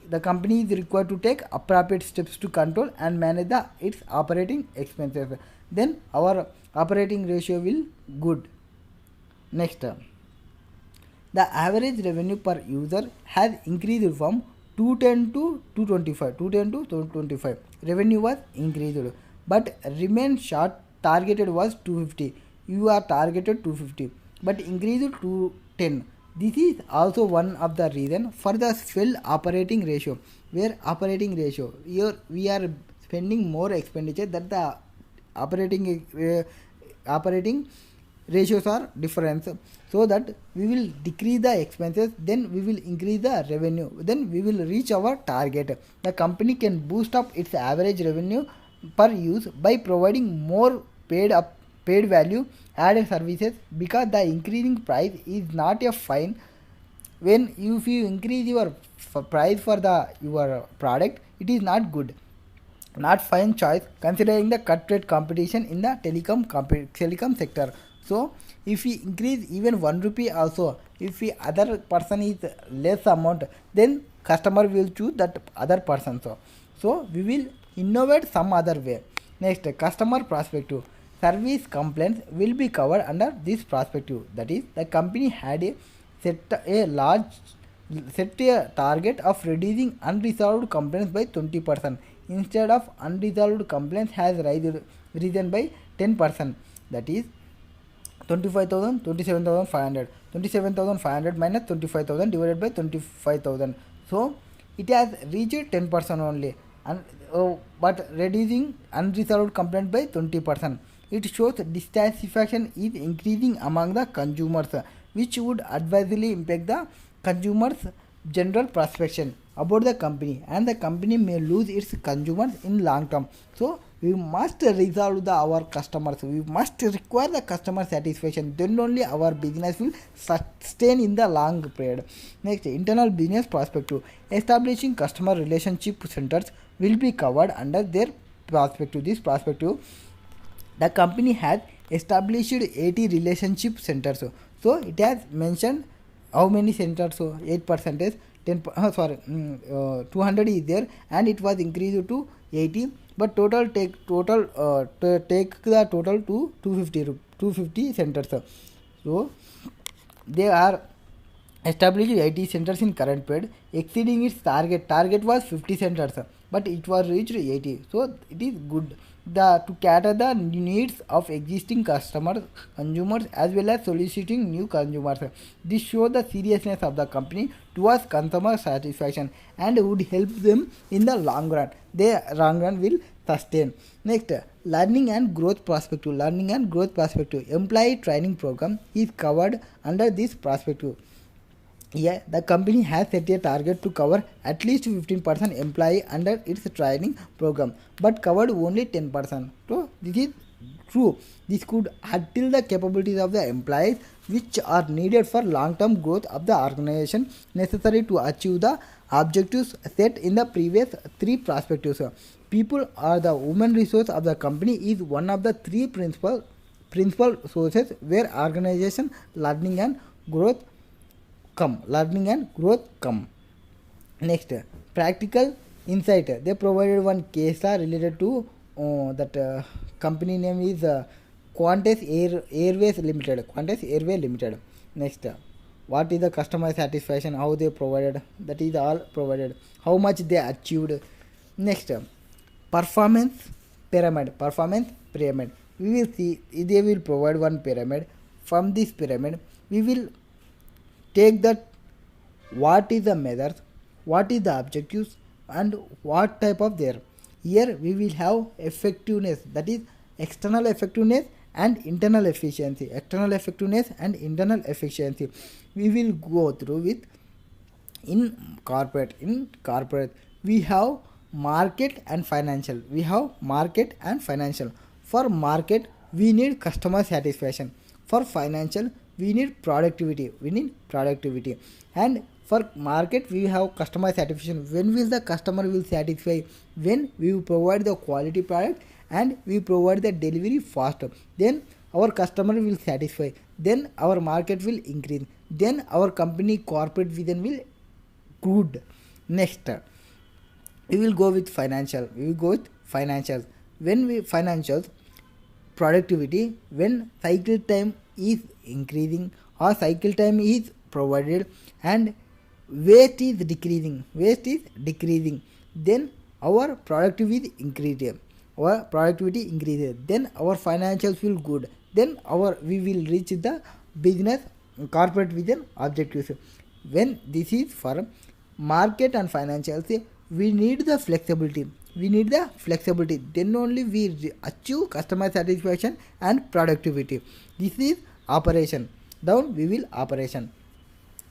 the company is required to take appropriate steps to control and manage its operating expenses. Then our operating ratio will good. Next, the average revenue per user has increased from 210 to 225. Revenue was increased, but remain short. Targeted was 250. You are targeted 250, but increased to 10. This is also one of the reason for the swell operating ratio. Where operating ratio here we are spending more expenditure that the operating ratios are different, so that we will decrease the expenses, then we will increase the revenue, then we will reach our target. The company can boost up its average revenue per use by providing more paid value added services, because the increasing price is not a fine. When if you increase your price for your product, it is not good, not fine choice considering the cut rate competition in the telecom sector. So if we increase even 1 rupee also, if we other person is less amount, then customer will choose that other person. So we will innovate some other way. Next, customer perspective. Service complaints will be covered under this perspective. That is, the company had set a target of reducing unresolved complaints by 20%. Instead of unresolved complaints has risen by 10%. That is 25,000, 27,500. 27,500 minus 25,000 divided by 25,000. So it has reached 10% only, and but reducing unresolved complaint by 20%. It shows dissatisfaction is increasing among the consumers, which would adversely impact the consumers' general perception about the company, and the company may lose its consumers in long term. So we must resolve our customers. We must require the customer satisfaction. Then only our business will sustain in the long period. Next, internal business perspective. Establishing customer relationship centers will be covered under their perspective. This perspective, the company has established 80 relationship centers. So it has mentioned how many centers. So 8%, 200 is there, and it was increased to 80. But take the total to 250 centers. So they are established 80 centers in current period, exceeding its target. Target was 50 centers, but it was reached 80. So it is good to cater the needs of existing consumers as well as soliciting new consumers. This shows the seriousness of the company towards consumer satisfaction and would help them in the long run. The long run will sustain. Next, learning and growth perspective. Employee training program is covered under this perspective. Yeah, the company has set a target to cover at least 15% employee under its training program, but covered only 10%. So this is true. This could until the capabilities of the employees, which are needed for long-term growth of the organization, necessary to achieve the objectives set in the previous three perspectives. People are the human resource of the company is one of the three principal sources where organization learning and growth come. Next, practical insight. They provided one case related to that company name is Qantas Airways Limited. Next, what is the customer satisfaction, how they provided, that is all provided, how much they achieved. Next, performance pyramid. We will see, they will provide one pyramid. From this pyramid, we will take that what is the measures, what is the objectives, and what type of there. Here we will have effectiveness, that is external effectiveness and internal efficiency, external effectiveness and internal efficiency. We will go through with in corporate. In corporate, we have market and financial. We have market and financial. For market, we need customer satisfaction. For financial, we need productivity. And for market, we have customer satisfaction. When will the customer will satisfy? When we provide the quality product and we provide the delivery faster, then our customer will satisfy, then our market will increase, then our company corporate vision will good. Next, we will go with financial. When we financials, productivity, when cycle time is increasing or cycle time is provided and waste is decreasing, then our productivity increases. Then our financials will good, then we will reach the business corporate vision objectives. When this is for market and financials, we need the flexibility, then only we achieve customer satisfaction and productivity. This is operation. Down we will operation,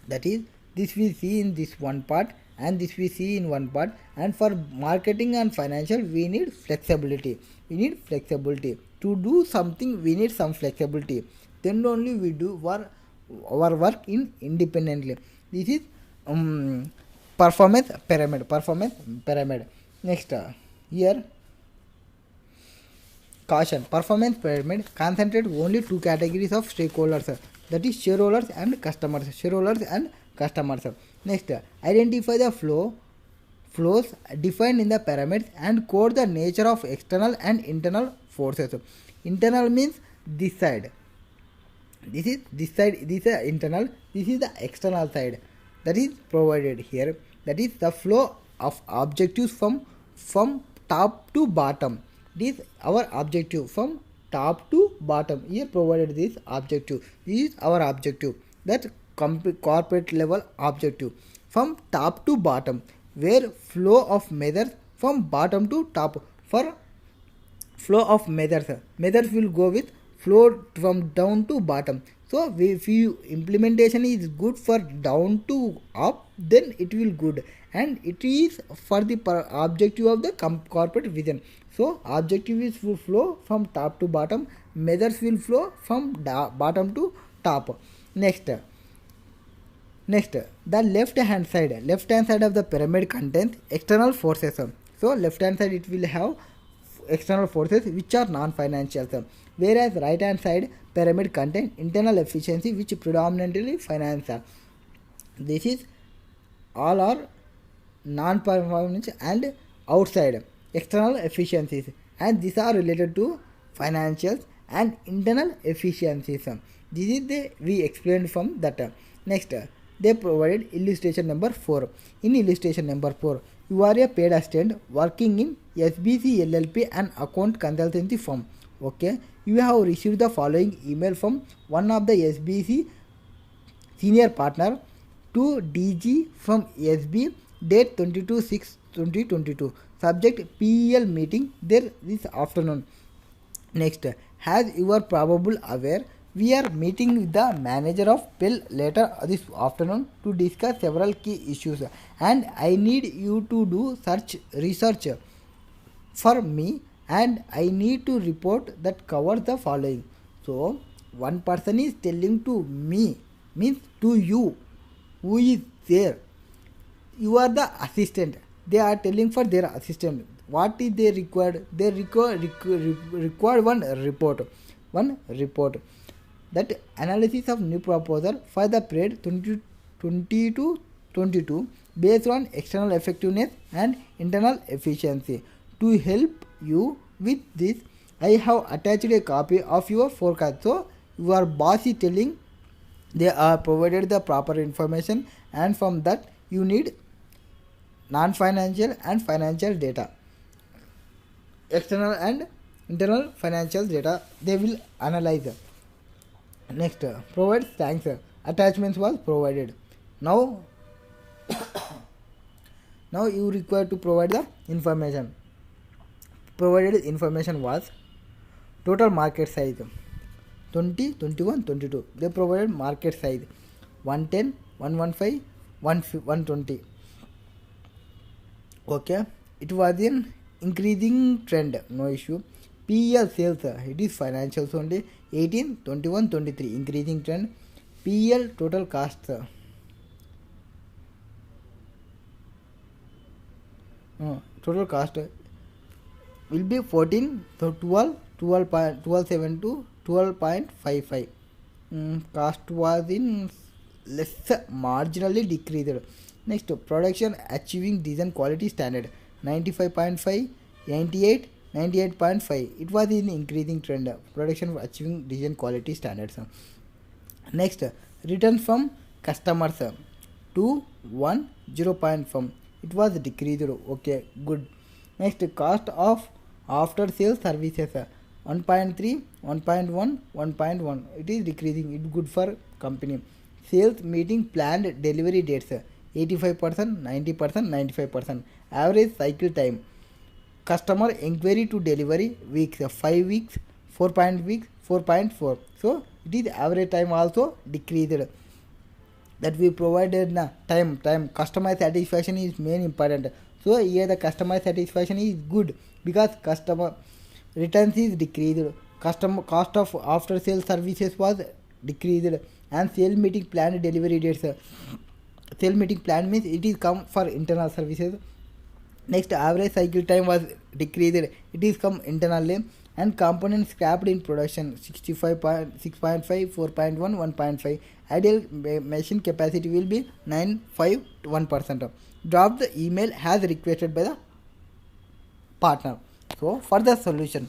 that is this we see in this one part and this we see in one part. And for marketing and financial, we need flexibility. To do something, we need some flexibility, then only we do our work in independently. This is performance pyramid. Next, here caution. Performance pyramid concentrate only two categories of stakeholders, that is shareholders and customers. Next, identify the flows defined in the pyramids and code the nature of external and internal forces. Internal means this side. This is internal. This is the external side that is provided here. That is the flow of objectives from top to bottom. This is our objective from top to bottom. Here provided this objective. This is our objective. That corporate level objective from top to bottom, where flow of measures from bottom to top. For flow of measures will go with flow from down to bottom. So if you implementation is good for down to up, then it will good, and it is for the objective of the corporate vision. So objective is will flow from top to bottom, measures will flow from bottom to top. Next, the left hand side of the pyramid contains external forces. So left hand side it will have external forces which are non-financial, whereas right hand side pyramid contains internal efficiency which predominantly finance. This is all are non-performance and outside external efficiencies, and these are related to financials and internal efficiencies. This is we explained from that. Next, they provided illustration number 4. In illustration number 4, you are a paid assistant working in SBC LLP and account consultancy firm. Okay, you have received the following email from one of the SBC senior partner to DG from SB, date 22/6/2022. Subject PEL meeting there this afternoon. Next, as you are probably aware, we are meeting with the manager of PEL later this afternoon to discuss several key issues, and I need you to do research for me, and I need to report that covers the following. So one person is telling to me, means to you who is there. You are the assistant. They are telling for their assistant. What is they required? They require one report. That analysis of new proposal for the period 2020 to 22 based on external effectiveness and internal efficiency. To help you with this, I have attached a copy of your forecast. So your boss is telling they are provided the proper information, and from that you need non-financial and financial data, external and internal financial data they will analyze. Next, provide thanks. Attachments was provided. Now you require to provide the information. Provided information was total market size. 20, 21, 22. They provided market size 110, 115, 120. Okay, it was an increasing trend, no issue. PEL sales, it is financials only 18, 21, 23, increasing trend. PEL total cost, total cost will be 14, so 12, 12.7 to 12.55. Cost was in less, marginally decreased. Next, production achieving design quality standard 95.5, 98, 98.5. It was in increasing trend. Production achieving design quality standards. Next, return from customers 2, 1, 0.5. It was decreased. Okay, good. Next, cost of after sales services 1.3, 1.1, 1.1. It is decreasing. It good for company. Sales meeting planned delivery dates 85%, 90%, 95%. Average cycle time. Customer inquiry to delivery weeks 5 weeks, 4 weeks, 4.4. So it is average time also decreased. That we provided time customer satisfaction is main important. So here the customer satisfaction is good because customer returns is decreased, customer cost of after sales services was decreased, and sale meeting planned delivery dates. Sale meeting plan means it is come for internal services. Next, average cycle time was decreased, it is come internally, and components scrapped in production 65.6.5, 4.1, 1.5. Ideal machine capacity will be 951%. Drop the email as requested by the partner. So for the solution,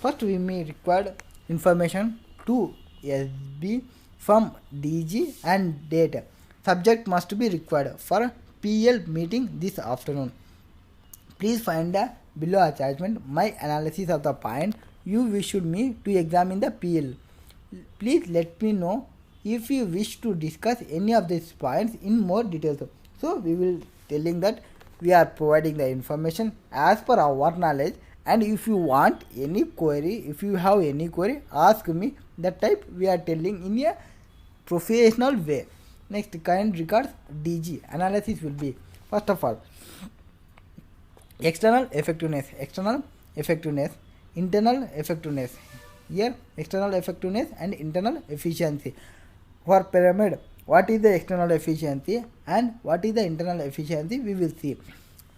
first we may require information to SB from DG and date. Subject must be required for PL meeting this afternoon. Please find the below attachment my analysis of the point you wish me to examine the PL. Please let me know if you wish to discuss any of these points in more details. So we will telling that we are providing the information as per our knowledge, and if you want any query, if you have any query, ask me. That type we are telling in a professional way. Next, kind regards DG analysis will be, first of all, external effectiveness, internal effectiveness. Here external effectiveness and internal efficiency. For pyramid, what is the external efficiency and what is the internal efficiency we will see.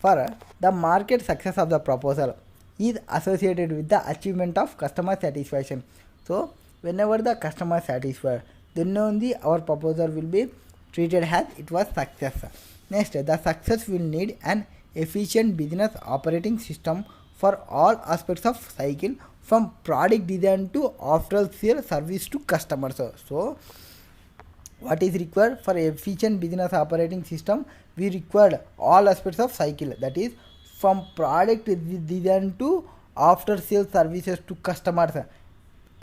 For the market success of the proposal is associated with the achievement of customer satisfaction. So whenever the customer satisfied, then only our proposal will be treated as it was success. Next, the success will need an efficient business operating system for all aspects of cycle, from product design to after sale service to customers. So what is required for efficient business operating system? We required all aspects of cycle, that is from product design to after sale services to customers.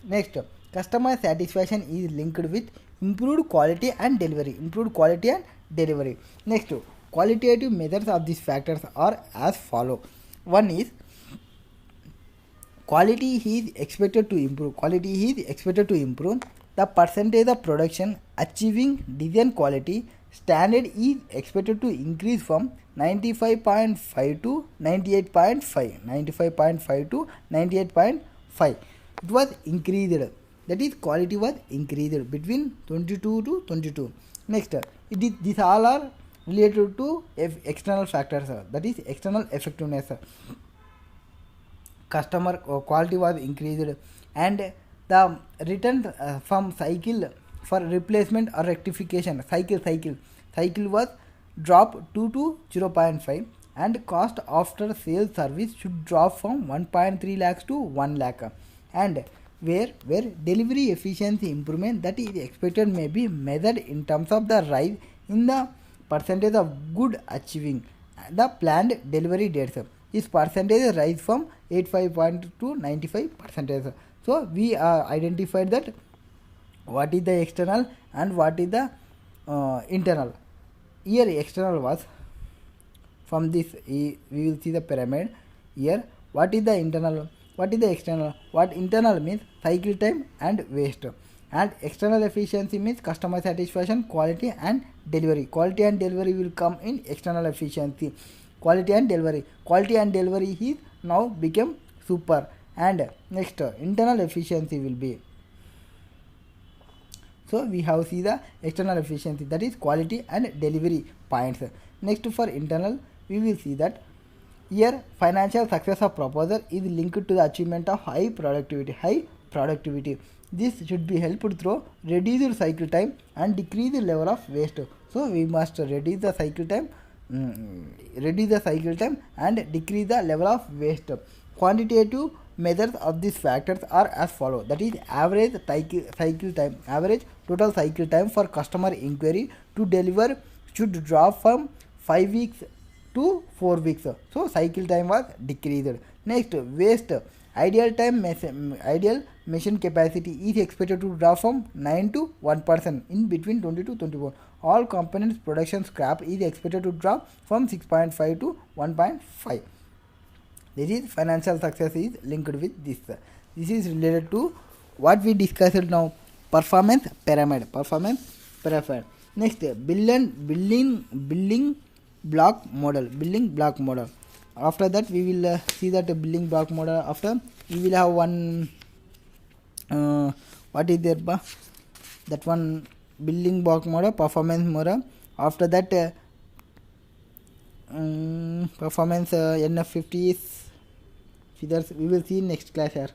Next, customer satisfaction is linked with improved quality and delivery. Next, qualitative measures of these factors are as follow. One is quality is expected to improve. The percentage of production achieving design quality standard is expected to increase from 95.5 to 98.5. It was increased, that is quality was increased between 22 to 22. Next, these all are related to external factors, that is external effectiveness. Customer quality was increased, and the return from cycle for replacement or rectification cycle was dropped 2 to 0.5, and cost after sales service should drop from 1.3 lakhs to 1 lakh, and where delivery efficiency improvement that is expected may be measured in terms of the rise in the percentage of good achieving the planned delivery dates. This percentage rise from 85% to 95%. So we identified that what is the external and what is the internal. Here external was from this, we will see the pyramid. Here what is the internal? What is the external? What internal means cycle time and waste. And external efficiency means customer satisfaction, quality and delivery. Quality and delivery will come in external efficiency. Quality and delivery is now become super. And next internal efficiency will be, so we have see the external efficiency, that is quality and delivery points. Next for internal we will see that here financial success of proposal is linked to the achievement of high productivity. This should be helped through reduced cycle time and decreased level of waste. So we must reduce the cycle time and decrease the level of waste. Quantitative measures of these factors are as follow, that is average cycle time, average total cycle time for customer inquiry to deliver should drop from 5 weeks to 4 weeks. So cycle time was decreased. Next, waste. Ideal machine capacity is expected to drop from 9 to 1% in between 20 to 24. All components production scrap is expected to drop from 6.5 to 1.5. This is financial success is linked with this. This is related to what we discussed now, performance pyramid. Next, building block model. After that we will see that building block model. After we will have one what is there that one building block model, performance model. After that performance NF50 is figures we will see in next class here.